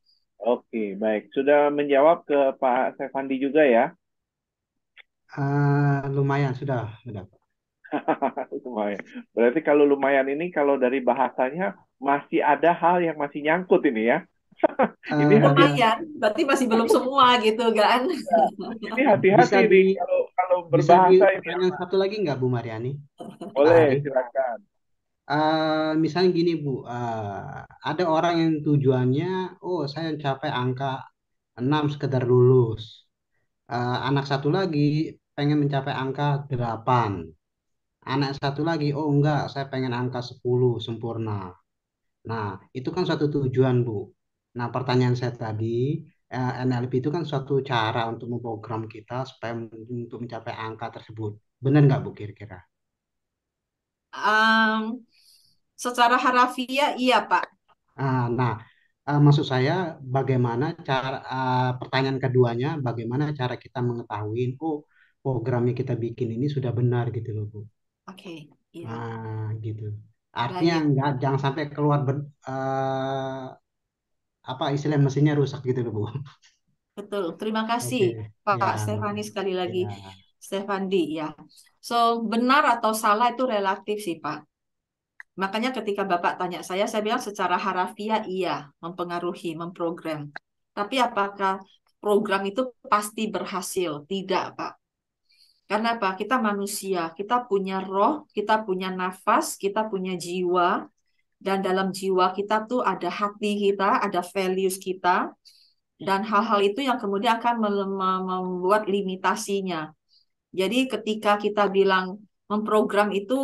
Oke, baik. Sudah menjawab ke Pak Stefandi juga ya? Lumayan sudah. Lumayan. Berarti kalau lumayan ini, kalau dari bahasanya, masih ada hal yang masih nyangkut ini ya. Ini hati-hati. Eh, Lumayan, berarti masih belum semua gitu kan? Ini bisa hati-hati di nih kalau bisa di berbahasa ini. pertanyaan satu lagi nggak Bu Mariani, Pak Boleh, Hari? silakan. Misalnya gini Bu, ada orang yang tujuannya, oh saya capai angka 6 sekedar lulus. Anak satu lagi pengen mencapai angka 8. Anak satu lagi, oh enggak, saya pengen angka 10 sempurna. Nah, itu kan suatu tujuan, Bu. Nah, pertanyaan saya tadi, NLP itu kan suatu cara untuk memprogram kita supaya untuk mencapai angka tersebut. Benar nggak, Bu, kira-kira? Um, Secara harafiah iya Pak. Nah, maksud saya, bagaimana cara, pertanyaan keduanya, bagaimana cara kita mengetahui, oh, program yang kita bikin ini sudah benar gitu loh, Bu. Oke, iya. Gitu. Artinya Baik, nggak, jangan sampai keluar apa istilah mesinnya rusak gitu loh, Bu. betul. Terima kasih Oke, ya, Pak Stefani sekali lagi. ya. Stefandi ya. So, benar atau salah itu relatif sih Pak. Makanya ketika Bapak tanya saya bilang secara harafiah iya, mempengaruhi, memprogram. Tapi apakah program itu pasti berhasil? Tidak, Pak. Karena apa? Kita manusia, kita punya roh, kita punya nafas, kita punya jiwa, dan dalam jiwa kita tuh ada hati kita, ada values kita, dan hal-hal itu yang kemudian akan membuat limitasinya. Jadi ketika kita bilang memprogram itu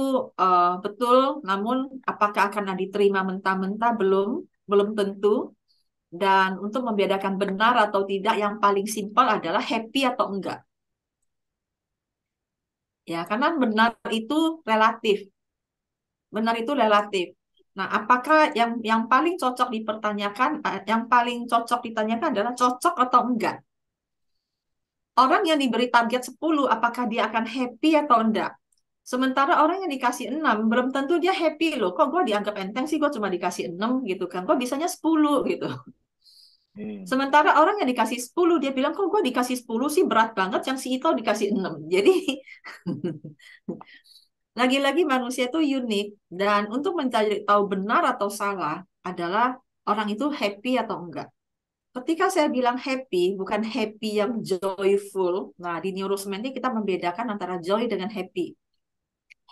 betul, namun apakah akan diterima mentah-mentah belum, belum tentu. Dan untuk membedakan benar atau tidak, yang paling simpel adalah happy atau enggak. Ya, karena benar itu relatif. Benar itu relatif. Nah, apakah yang paling cocok dipertanyakan, yang paling cocok ditanyakan adalah cocok atau enggak? Orang yang diberi target 10, apakah dia akan happy atau enggak? Sementara orang yang dikasih 6, belum tentu dia happy loh. Kok gue dianggap enteng sih, gue cuma dikasih 6 gitu kan. Kok bisanya 10 gitu. Hmm. Sementara orang yang dikasih 10, dia bilang, kok gue dikasih 10 sih berat banget, yang si Ito dikasih 6. Jadi, Lagi-lagi manusia itu unik dan untuk mencari tahu benar atau salah adalah orang itu happy atau enggak. Ketika saya bilang happy, bukan happy yang joyful. Nah, di neurosemantik kita membedakan antara joy dengan happy.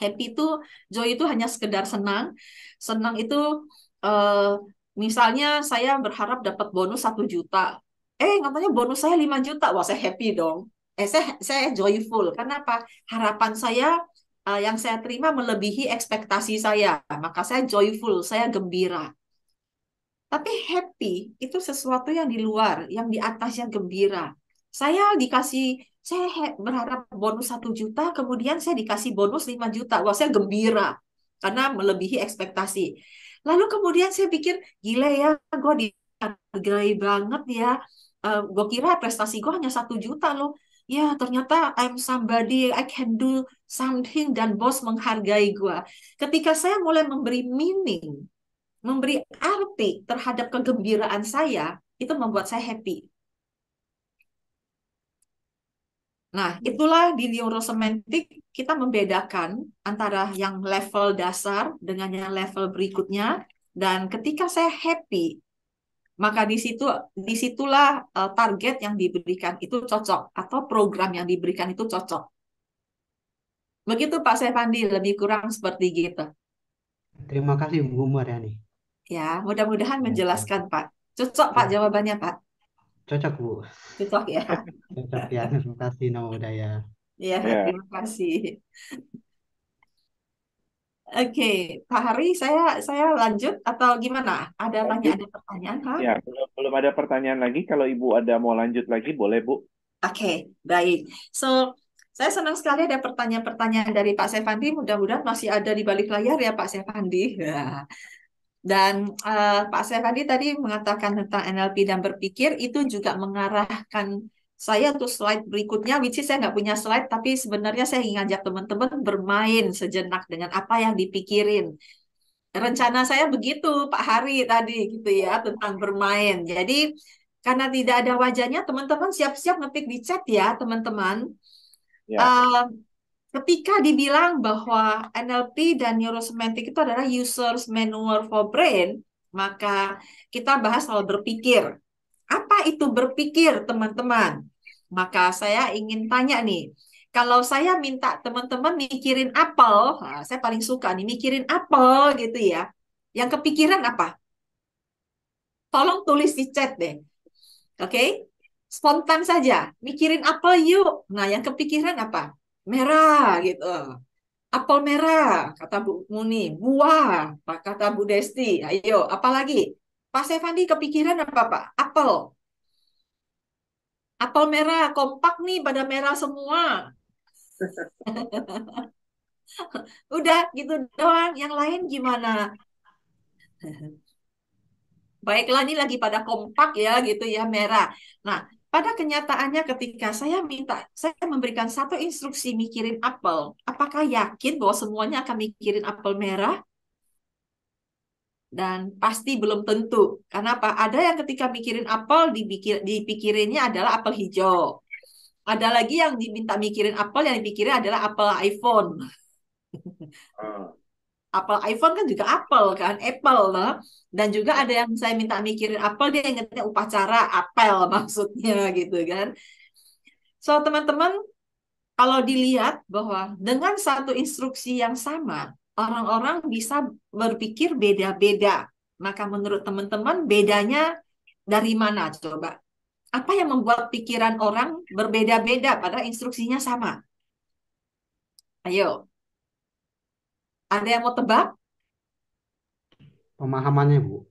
Happy itu, joy itu hanya sekedar senang. Senang itu, eh, misalnya saya berharap dapat bonus 1 juta. Katanya bonus saya 5 juta. Wah, saya happy dong. Saya joyful. Karena apa? Harapan saya yang saya terima melebihi ekspektasi saya. Maka saya joyful, saya gembira. Tapi happy itu sesuatu yang di luar, yang di atasnya gembira. Saya berharap bonus 1 juta, kemudian saya dikasih bonus 5 juta. Wah, saya gembira karena melebihi ekspektasi. Lalu kemudian saya pikir, gila ya, gue dihargai banget ya. Gue kira prestasi gue hanya 1 juta loh. Ya, ternyata I'm somebody, I can do something, dan bos menghargai gue. Ketika saya mulai memberi meaning, memberi arti terhadap kegembiraan saya, itu membuat saya happy. Nah, itulah di neurosemantik kita membedakan antara yang level dasar dengan yang level berikutnya. Dan ketika saya happy, maka disitulah target yang diberikan itu cocok atau program yang diberikan itu cocok. Begitu Pak Sevandi, lebih kurang seperti gitu. Terima kasih Bu Mariani. Ya, mudah-mudahan Ya, ya, menjelaskan Pak. Cocok Pak ya. jawabannya Pak. Cocok Bu. Cocok ya. Cocok ya. Terima kasih Nama Budaya. Ya, Ya, terima kasih. Oke, Pak Hari, saya lanjut atau gimana? lanjut. Ada pertanyaan, Pak? Ya, belum ada pertanyaan lagi. Kalau Ibu ada mau lanjut lagi, boleh, Bu. Oke, baik. So, saya senang sekali ada pertanyaan-pertanyaan dari Pak Sevandi. Mudah-mudahan masih ada di balik layar ya, Pak Sevandi. Ya. Dan Pak Sevandi tadi mengatakan tentang NLP dan berpikir, itu juga mengarahkan saya untuk slide berikutnya, which is saya nggak punya slide, tapi sebenarnya saya ingin ngajak teman-teman bermain sejenak dengan apa yang dipikirin. Rencana saya begitu, Pak Hari tadi gitu ya, tentang bermain. Jadi karena tidak ada wajahnya, teman-teman siap-siap ngetik di chat ya, teman-teman. Ya, Eh, Ketika dibilang bahwa NLP dan neurosemantik itu adalah users manual for brain, maka kita bahas soal berpikir. Apa itu berpikir, teman-teman? Maka saya ingin tanya nih, kalau saya minta teman-teman mikirin apel, nah, saya paling suka nih mikirin apel gitu ya. Yang kepikiran apa? Tolong tulis di chat deh, oke? Spontan saja, mikirin apel yuk. Nah, yang kepikiran apa? Merah gitu. Apel merah, kata Bu Muni. Buah, kata Bu Desti. Ayo, apalagi? Pak Sevandi kepikiran apa, Pak? Apel. Apel merah, kompak nih pada merah semua. Udah gitu doang. Yang lain gimana? Baiklah, ini lagi pada kompak ya gitu ya, merah. Nah, pada kenyataannya ketika saya memberikan satu instruksi mikirin apel, apakah yakin bahwa semuanya akan mikirin apel merah? Dan pasti belum tentu. Karena apa? Ada yang ketika mikirin apel, dipikirinnya adalah apel hijau. Ada lagi yang diminta mikirin apel, yang dipikirin adalah apel iPhone. Ah, Apel iPhone kan juga apel kan, Apple nah. Dan juga ada yang saya minta mikirin apel, dia ingatnya upacara apel maksudnya gitu kan. So teman-teman, kalau dilihat bahwa dengan satu instruksi yang sama, orang-orang bisa berpikir beda-beda. Maka menurut teman-teman bedanya dari mana coba? Apa yang membuat pikiran orang berbeda-beda pada instruksinya sama? Ayo, ada yang mau tebak? Pemahamannya Bu.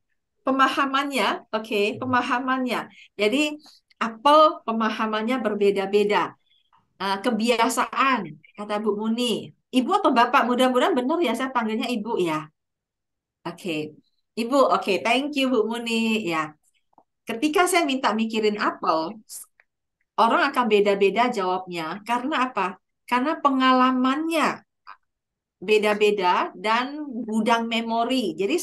Pemahamannya, oke, pemahamannya. Jadi, apel pemahamannya berbeda-beda. Kebiasaan, kata Bu Muni. Ibu atau Bapak? Mudah-mudahan benar ya, saya panggilnya Ibu ya. Oke, Ibu, oke, thank you Bu Muni. Ya, ketika saya minta mikirin apel, orang akan beda-beda jawabnya. Karena apa? Karena pengalamannya beda-beda dan gudang memori. Jadi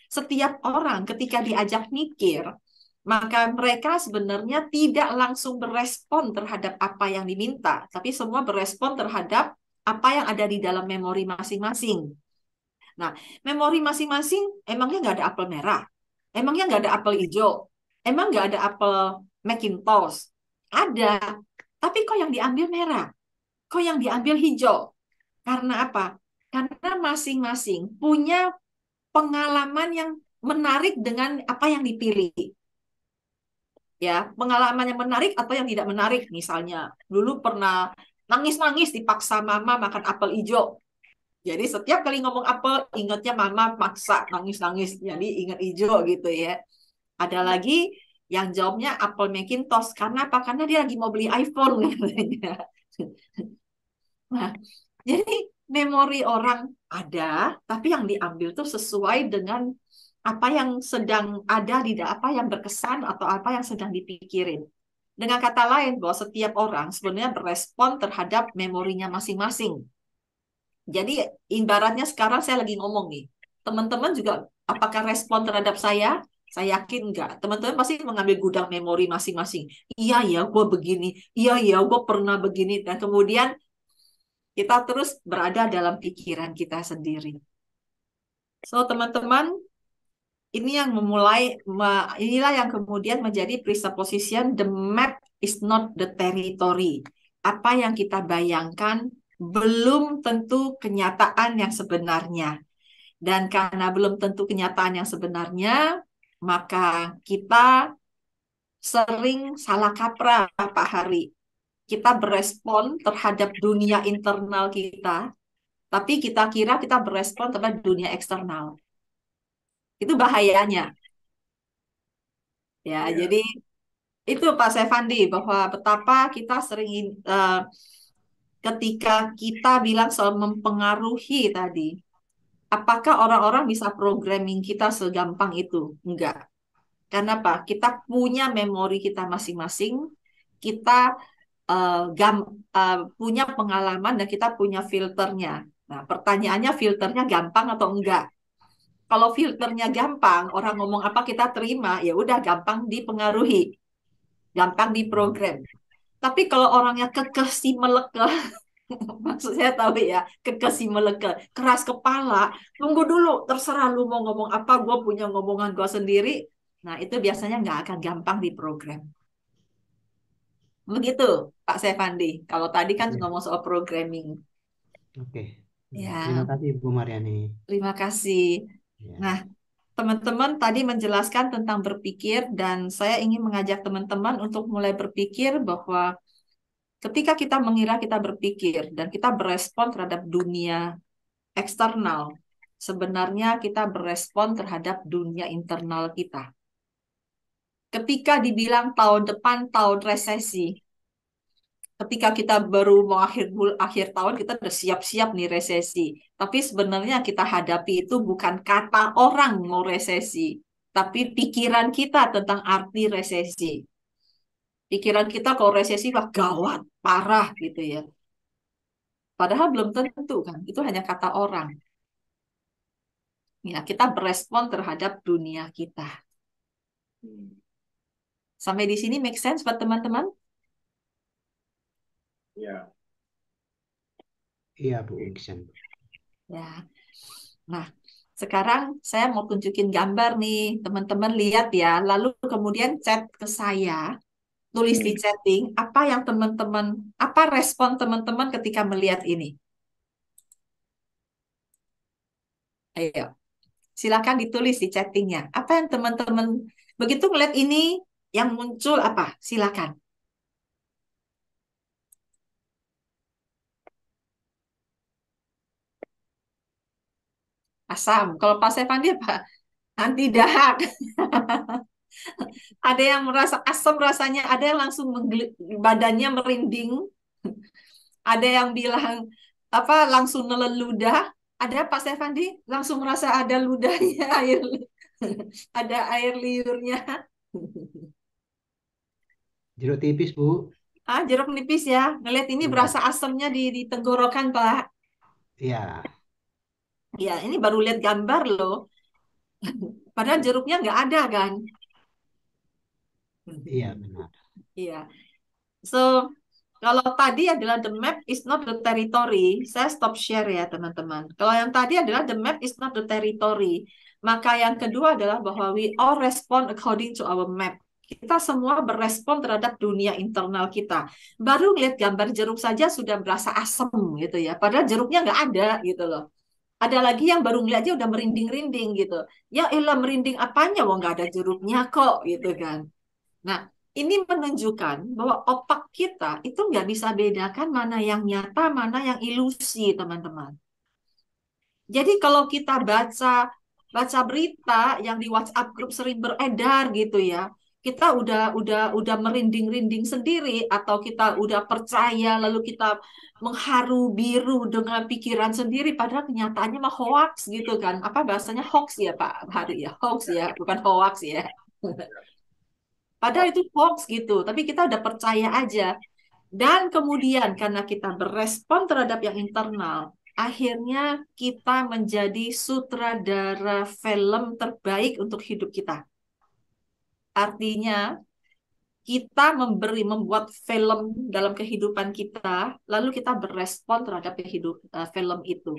setiap orang ketika diajak mikir, maka mereka sebenarnya tidak langsung berespon terhadap apa yang diminta, tapi semua berespon terhadap apa yang ada di dalam memori masing-masing. Nah, memori masing-masing emangnya nggak ada apel merah? Emangnya nggak ada apel hijau? Emang nggak ada apel Macintosh? Ada. Tapi kok yang diambil merah? Kok yang diambil hijau? Karena apa? Karena masing-masing punya pengalaman yang menarik dengan apa yang dipilih. Ya, pengalaman yang menarik atau yang tidak menarik. Misalnya, dulu pernah nangis-nangis dipaksa mama makan apel hijau. Jadi setiap kali ngomong apel, ingatnya mama maksa nangis-nangis. Jadi ingat hijau gitu ya. Ada lagi yang jawabnya apel Macintosh. Karena apa? Karena dia lagi mau beli iPhone katanya. Nah, jadi memori orang ada, tapi yang diambil tuh sesuai dengan apa yang sedang ada di apa yang berkesan atau apa yang sedang dipikirin. Dengan kata lain, bahwa setiap orang sebenarnya berespon terhadap memorinya masing-masing. Jadi ibaratnya sekarang saya lagi ngomong nih, teman-teman juga apakah respon terhadap saya? Saya yakin enggak. Teman-teman pasti mengambil gudang memori masing-masing. Iya ya, gue begini. Iya ya, gue pernah begini. Dan kemudian kita terus berada dalam pikiran kita sendiri. So, teman-teman, ini yang inilah yang kemudian menjadi presupposition, the map is not the territory. Apa yang kita bayangkan belum tentu kenyataan yang sebenarnya. Dan karena belum tentu kenyataan yang sebenarnya, maka kita sering salah kaprah, Pak Hari. Kita berespon terhadap dunia internal kita, tapi kita kira kita berespon terhadap dunia eksternal. Itu bahayanya. Ya, Ya, jadi itu Pak Sefandi, bahwa betapa kita sering ketika kita bilang soal mempengaruhi tadi, apakah orang-orang bisa programming kita segampang itu? Enggak. Karena apa? Kita punya memori kita masing-masing, kita punya pengalaman dan kita punya filternya. Nah, pertanyaannya filternya gampang atau enggak? Kalau filternya gampang, orang ngomong apa kita terima, ya udah gampang dipengaruhi, gampang diprogram. Tapi kalau orangnya kekeh si meleke, maksud saya tahu ya, kekeh si meleke, keras kepala, tunggu dulu, terserah lu mau ngomong apa, gue punya ngomongan gue sendiri. Nah, itu biasanya nggak akan gampang diprogram. Begitu, Pak Sefandi. Kalau tadi kan Oke, ngomong soal programming. oke. Ya, terima Ya, kasih Bu Mariani. terima kasih. Nah, Ya, teman-teman tadi menjelaskan tentang berpikir dan saya ingin mengajak teman-teman untuk mulai berpikir bahwa ketika kita mengira kita berpikir dan kita berespon terhadap dunia eksternal, sebenarnya kita berespon terhadap dunia internal kita. Ketika dibilang tahun depan tahun resesi, ketika kita baru mau akhir tahun kita udah siap-siap nih resesi. Tapi sebenarnya kita hadapi itu bukan kata orang mau resesi, tapi pikiran kita tentang arti resesi. Pikiran kita kalau resesi wah gawat, parah gitu ya. Padahal belum tentu kan, itu hanya kata orang. Ya, kita berespon terhadap dunia kita. hmm, Sampai di sini make sense buat teman-teman? ya, iya Bu Iksan. Ya. Nah, sekarang saya mau tunjukin gambar nih, teman-teman lihat ya. Lalu kemudian chat ke saya, tulis di hmm. chatting apa yang teman-teman, apa respon teman-teman ketika melihat ini. Ayo, silakan ditulis di chattingnya. Apa yang teman-teman begitu melihat ini yang muncul apa? Silakan. Asam. Kalau Pak Sevandi apa? Anti dahak. Ada yang merasa asam rasanya, ada yang langsung badannya merinding, ada yang bilang apa langsung nelen ludah, ada Pak Stefandi langsung merasa ada ludahnya air, ada air liurnya. Jeruk tipis Bu. Ah, jeruk nipis ya. Ngeliat ini Iya, berasa asamnya di tenggorokan, Pak. iya, Ya, ini baru lihat gambar loh. Padahal jeruknya nggak ada kan. iya benar. Iya. So, Kalau tadi adalah the map is not the territory, saya stop share ya teman-teman. Kalau yang tadi adalah the map is not the territory, maka yang kedua adalah bahwa we all respond according to our map. Kita semua berespon terhadap dunia internal kita. Baru lihat gambar jeruk saja sudah berasa asem gitu ya. Padahal jeruknya nggak ada gitu loh. Ada lagi yang baru ngeliatnya udah merinding-rinding gitu. Ya elah merinding apanya, wong nggak ada jeruknya kok gitu kan. Nah, ini menunjukkan bahwa otak kita itu nggak bisa bedakan mana yang nyata, mana yang ilusi, teman-teman. Jadi kalau kita baca baca berita yang di WhatsApp grup sering beredar gitu ya, kita udah merinding-rinding sendiri atau kita udah percaya lalu kita mengharu biru dengan pikiran sendiri padahal kenyataannya mah hoax gitu kan. Apa bahasanya hoax ya Pak Hari ya? Hoax ya, bukan hoax ya. Padahal itu hoax gitu, tapi kita udah percaya aja. Dan kemudian karena kita berespon terhadap yang internal, akhirnya kita menjadi sutradara film terbaik untuk hidup kita. Artinya, kita membuat film dalam kehidupan kita, lalu kita berespon terhadap film itu.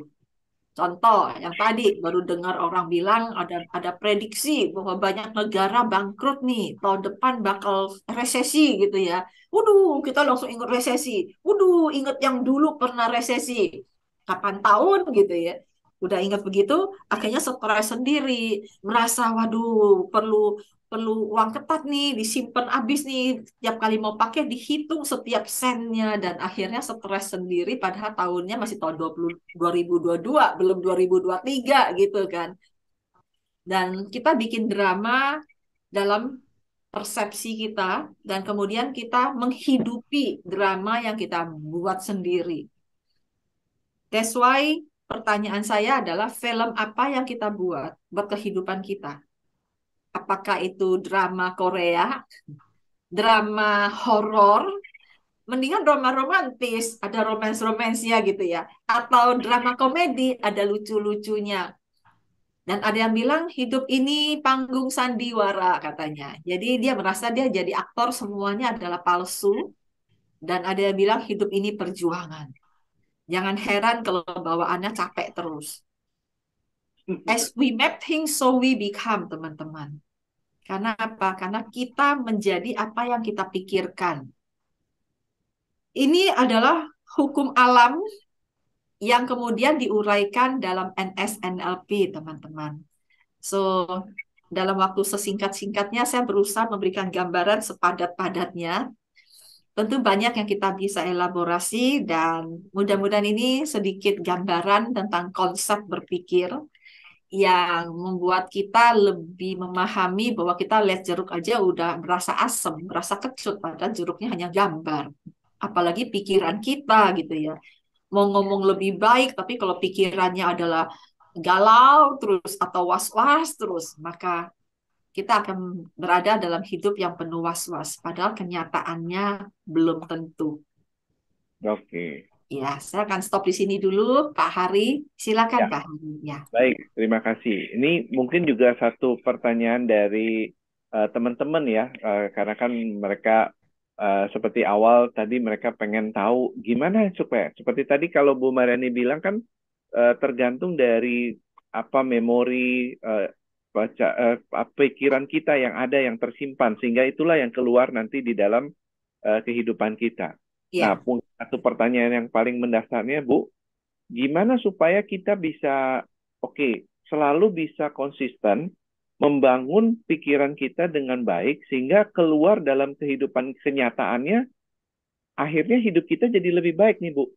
Contoh, yang tadi baru dengar orang bilang ada prediksi bahwa banyak negara bangkrut nih, tahun depan bakal resesi gitu ya. Waduh, kita langsung ingat resesi. Waduh, ingat yang dulu pernah resesi. Kapan tahun gitu ya. Udah ingat begitu, akhirnya stres sendiri, merasa waduh perlu perlu uang ketat nih, disimpan habis nih, tiap kali mau pakai dihitung setiap sennya dan akhirnya stres sendiri padahal tahunnya masih tahun 2022, belum 2023 gitu kan. Dan kita bikin drama dalam persepsi kita dan kemudian kita menghidupi drama yang kita buat sendiri. That's why pertanyaan saya adalah film apa yang kita buat kehidupan kita? Apakah itu drama Korea, drama horor, mendingan drama romantis, ada romance-romansnya gitu ya. Atau drama komedi, ada lucu-lucunya. Dan ada yang bilang hidup ini panggung sandiwara katanya. Jadi dia merasa dia jadi aktor semuanya adalah palsu. Dan ada yang bilang hidup ini perjuangan. Jangan heran kalau bawaannya capek terus. As we map things, so we become, teman-teman. Karena apa? Karena kita menjadi apa yang kita pikirkan. Ini adalah hukum alam yang kemudian diuraikan dalam NSNLP, teman-teman. So, dalam waktu sesingkat-singkatnya, saya berusaha memberikan gambaran sepadat-padatnya. Tentu banyak yang kita bisa elaborasi dan mudah-mudahan ini sedikit gambaran tentang konsep berpikir yang membuat kita lebih memahami bahwa kita lihat jeruk aja udah berasa asem, berasa kecut, padahal jeruknya hanya gambar. Apalagi pikiran kita gitu ya. Mau ngomong lebih baik, tapi kalau pikirannya adalah galau terus atau was-was terus, maka kita akan berada dalam hidup yang penuh was-was. Padahal kenyataannya belum tentu. Oke. Ya, saya akan stop di sini dulu, Pak Hari. Silakan, Ya. Pak Hari. Ya. Baik, terima kasih. Ini mungkin juga satu pertanyaan dari teman-teman ya, karena kan mereka seperti awal tadi mereka pengen tahu gimana supaya seperti tadi kalau Bu Mariani bilang kan tergantung dari apa memori pikiran kita yang ada yang tersimpan sehingga itulah yang keluar nanti di dalam kehidupan kita. Ya. Nah, satu pertanyaan yang paling mendasarnya Bu, gimana supaya kita bisa selalu bisa konsisten membangun pikiran kita dengan baik sehingga keluar dalam kehidupan kenyataannya akhirnya hidup kita jadi lebih baik nih Bu.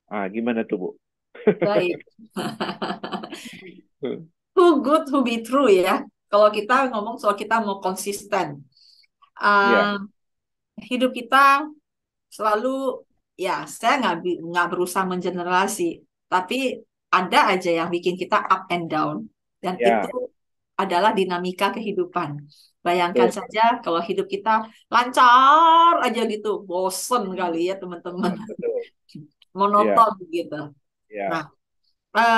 Gimana tuh Bu? Baik. Who good, who be true ya. Kalau kita ngomong soal kita mau konsisten. Hidup kita selalu, ya saya nggak berusaha mengeneralisasi, tapi ada aja yang bikin kita up and down. Dan itu adalah dinamika kehidupan. Bayangkan saja kalau hidup kita lancar aja gitu, bosen kali ya teman-teman. Monoton gitu. Nah,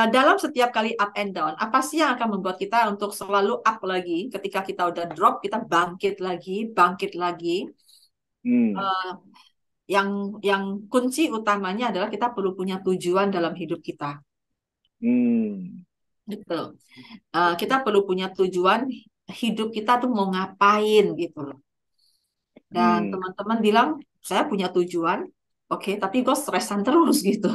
dalam setiap kali up and down, apa sih yang akan membuat kita untuk selalu up lagi? Ketika kita udah drop, kita bangkit lagi. yang kunci utamanya adalah kita perlu punya tujuan dalam hidup kita. Hmm. Gitu. Kita perlu punya tujuan hidup kita tuh mau ngapain gitu loh. Dan Hmm. teman-teman bilang, saya punya tujuan, oke, tapi gue stresan terus gitu.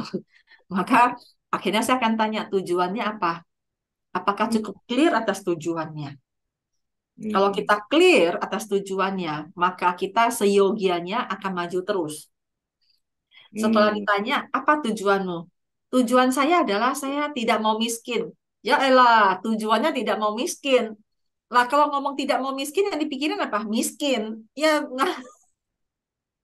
Maka akhirnya saya akan tanya tujuannya apa? Apakah Hmm. cukup clear atas tujuannya? Kalau Hmm. kita clear atas tujuannya, maka kita seyogianya akan maju terus. Setelah Hmm. ditanya, apa tujuanmu? Tujuan saya adalah saya tidak mau miskin. Ya elah, tujuannya tidak mau miskin. Lah kalau ngomong tidak mau miskin yang dipikirin apa? Miskin. Ya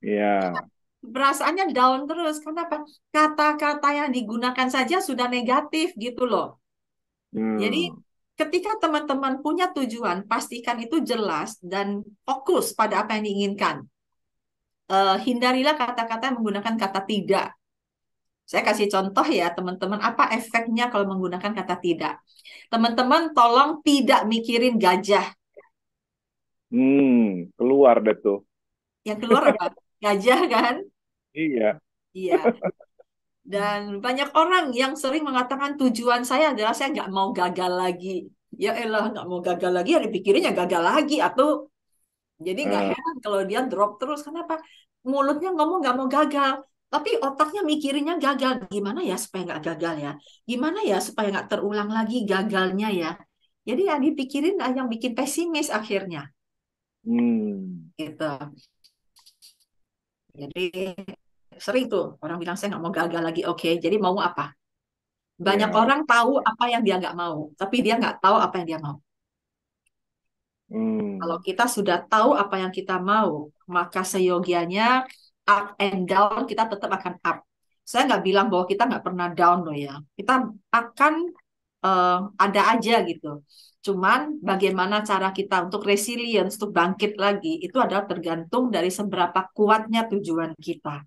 Ya. perasaannya down terus. Kenapa? Kata-kata yang digunakan saja sudah negatif gitu loh. Jadi Hmm. ketika teman-teman punya tujuan, pastikan itu jelas dan fokus pada apa yang diinginkan. Hindarilah kata-kata yang menggunakan kata tidak. Saya kasih contoh ya teman-teman, apa efeknya kalau menggunakan kata tidak. Teman-teman tolong tidak mikirin gajah. Keluar deh tuh. Yang keluar apa? Gajah kan? Iya. Iya. Dan banyak orang yang sering mengatakan tujuan saya adalah saya nggak mau gagal lagi. Ya elah, nggak mau gagal lagi, ya dipikirinnya gagal lagi. Atau jadi nggak Eh, heran kalau dia drop terus. Kenapa? Mulutnya ngomong nggak mau gagal. Tapi otaknya mikirinnya gagal. Gimana ya supaya nggak gagal ya? Gimana ya supaya nggak terulang lagi gagalnya ya? Jadi ya dipikirin yang bikin pesimis akhirnya. hmm. Gitu. Jadi sering tuh orang bilang saya nggak mau gagal lagi. Oke, jadi mau apa? Banyak Ya. orang tahu apa yang dia nggak mau, tapi dia nggak tahu apa yang dia mau. Kalau Hmm. kita sudah tahu apa yang kita mau, maka seyogianya up and down kita tetap akan up. Saya nggak bilang bahwa kita nggak pernah down loh ya. Kita akan ada aja gitu. Cuman bagaimana cara kita untuk resilience, untuk bangkit lagi, itu adalah tergantung dari seberapa kuatnya tujuan kita.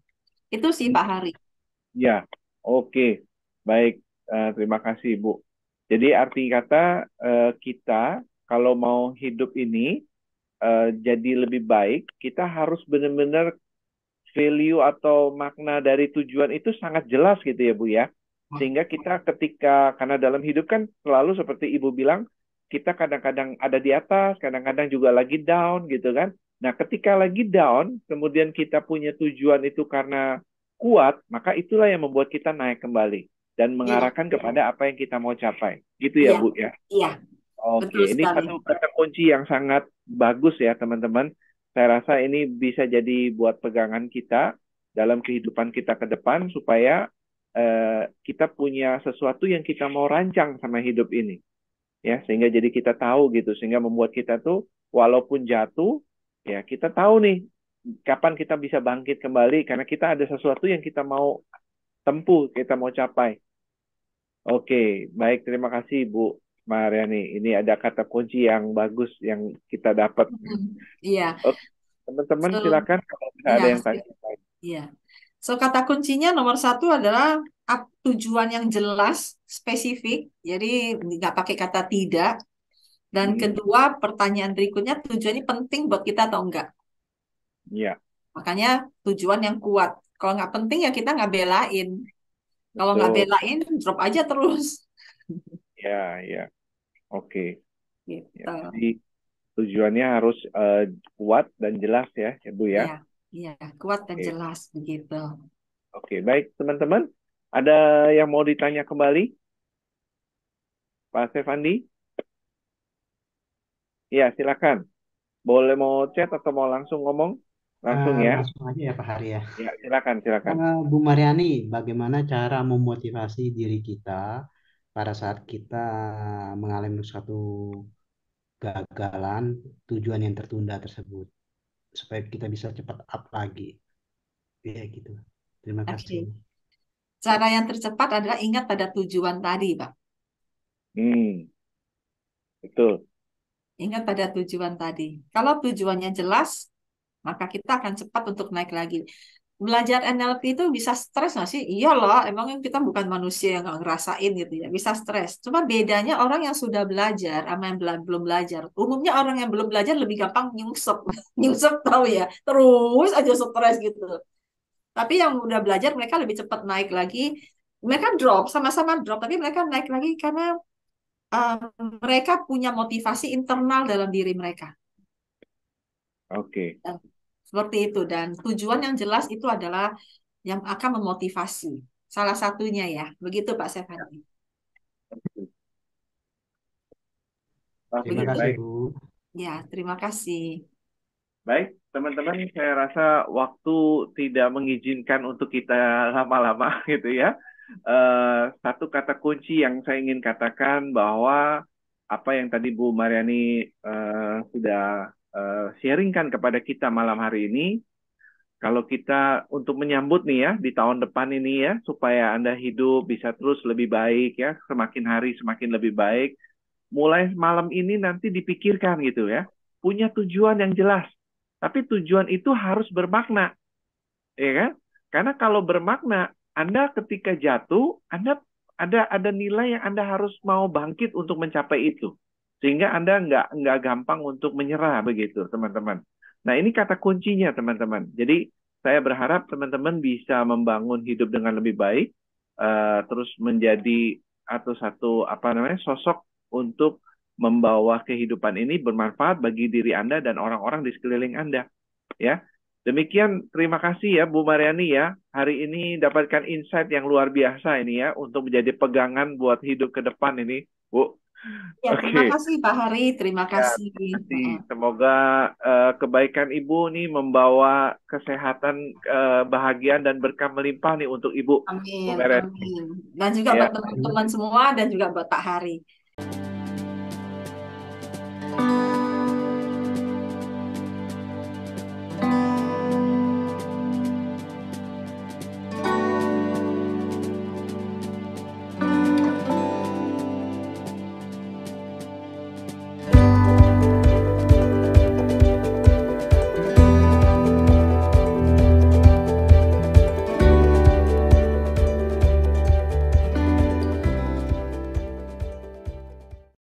Itu sih Pak Hari. Ya. Oke. Baik. Terima kasih, Bu. Jadi arti kata kita kalau mau hidup ini jadi lebih baik, kita harus benar-benar value atau makna dari tujuan itu sangat jelas gitu ya, Bu ya. Sehingga kita karena dalam hidup kan selalu seperti Ibu bilang, kita kadang-kadang ada di atas, kadang-kadang juga lagi down gitu kan. Nah, ketika lagi down, kemudian kita punya tujuan itu karena kuat, maka itulah yang membuat kita naik kembali dan Iya, mengarahkan kepada apa yang kita mau capai. Gitu ya, iya, Bu ya. iya, Oke, betul ini sekali. satu kata kunci yang sangat bagus ya, teman-teman. Saya rasa ini bisa jadi buat pegangan kita dalam kehidupan kita ke depan supaya kita punya sesuatu yang kita mau rancang sama hidup ini, ya, sehingga jadi kita tahu gitu, sehingga membuat kita tuh walaupun jatuh, ya kita tahu nih kapan kita bisa bangkit kembali karena kita ada sesuatu yang kita mau tempuh, kita mau capai. Oke, baik. Terima kasih, Bu Mariani. Ini ada kata kunci yang bagus yang kita dapat. Iya. Oke, teman-teman So, silakan kalau bisa ada ya, yang tanya. iya. So, kata kuncinya nomor satu adalah tujuan yang jelas, spesifik. Jadi nggak pakai kata tidak. Dan Hmm, kedua, pertanyaan berikutnya, tujuan ini penting buat kita atau enggak? ya, Makanya tujuan yang kuat. Kalau nggak penting ya kita nggak belain. Kalau nggak betul. belain, drop aja terus. Ya, ya. Oke. Ya, Gitu. jadi tujuannya harus kuat dan jelas ya, Bu ya. Iya, iya, kuat dan Oke. jelas begitu. Oke, baik teman-teman. Ada yang mau ditanya kembali, Pak Stefandi? Ya, silakan. Boleh mau chat atau mau langsung ngomong? Langsung ya. Langsung aja ya Pak Hari ya. Ya, silakan, silakan. Bu Mariani, bagaimana cara memotivasi diri kita pada saat kita mengalami suatu gagalan tujuan yang tertunda tersebut supaya kita bisa cepat up lagi. Ya gitu. Terima kasih. Oke. Cara yang tercepat adalah ingat pada tujuan tadi, Pak. Hmm, betul. Ingat pada tujuan tadi. Kalau tujuannya jelas, maka kita akan cepat untuk naik lagi. Belajar NLP itu bisa stres nggak sih? Iyalah, emang kita bukan manusia yang nggak ngerasain gitu ya. Bisa stres. Cuma bedanya orang yang sudah belajar sama yang belum belajar. Umumnya orang yang belum belajar lebih gampang nyungsep. Nyungsep tahu ya. Terus aja stres gitu. Tapi yang udah belajar mereka lebih cepat naik lagi. Mereka drop, sama-sama drop, tapi mereka naik lagi karena uh, mereka punya motivasi internal dalam diri mereka. Oke. Dan seperti itu. Dan tujuan yang jelas itu adalah yang akan memotivasi. Salah satunya ya. Begitu Pak Stefandi. Terima Oke, Begitu. kasih, baik. Bu. Ya, terima kasih. Baik, teman-teman, saya rasa waktu tidak mengizinkan untuk kita lama-lama gitu ya. Satu kata kunci yang saya ingin katakan bahwa apa yang tadi Bu Mariani sudah sharingkan kepada kita malam hari ini, kalau kita untuk menyambut nih ya di tahun depan ini ya, supaya Anda hidup bisa terus lebih baik ya, semakin hari semakin lebih baik, mulai malam ini nanti dipikirkan gitu ya, punya tujuan yang jelas. Tapi tujuan itu harus bermakna, ya kan? Karena kalau bermakna, Anda ketika jatuh, Anda ada nilai yang Anda harus mau bangkit untuk mencapai itu. Sehingga Anda nggak gampang untuk menyerah begitu, teman-teman. Nah, ini kata kuncinya, teman-teman. Jadi, saya berharap teman-teman bisa membangun hidup dengan lebih baik, terus menjadi atau satu apa namanya sosok untuk membawa kehidupan ini bermanfaat bagi diri Anda dan orang-orang di sekeliling Anda. Ya, demikian terima kasih ya Bu Mariani ya. Hari ini dapatkan insight yang luar biasa ini ya untuk menjadi pegangan buat hidup ke depan ini, Bu. Ya, terima Oke, kasih Pak Hari. Terima ya, kasih. terima kasih. Semoga kebaikan Ibu nih membawa kesehatan, bahagia dan berkah melimpah nih untuk Ibu, Bu Amin, Mariani. amin. Dan juga Ya, buat teman-teman semua dan juga buat Pak Hari.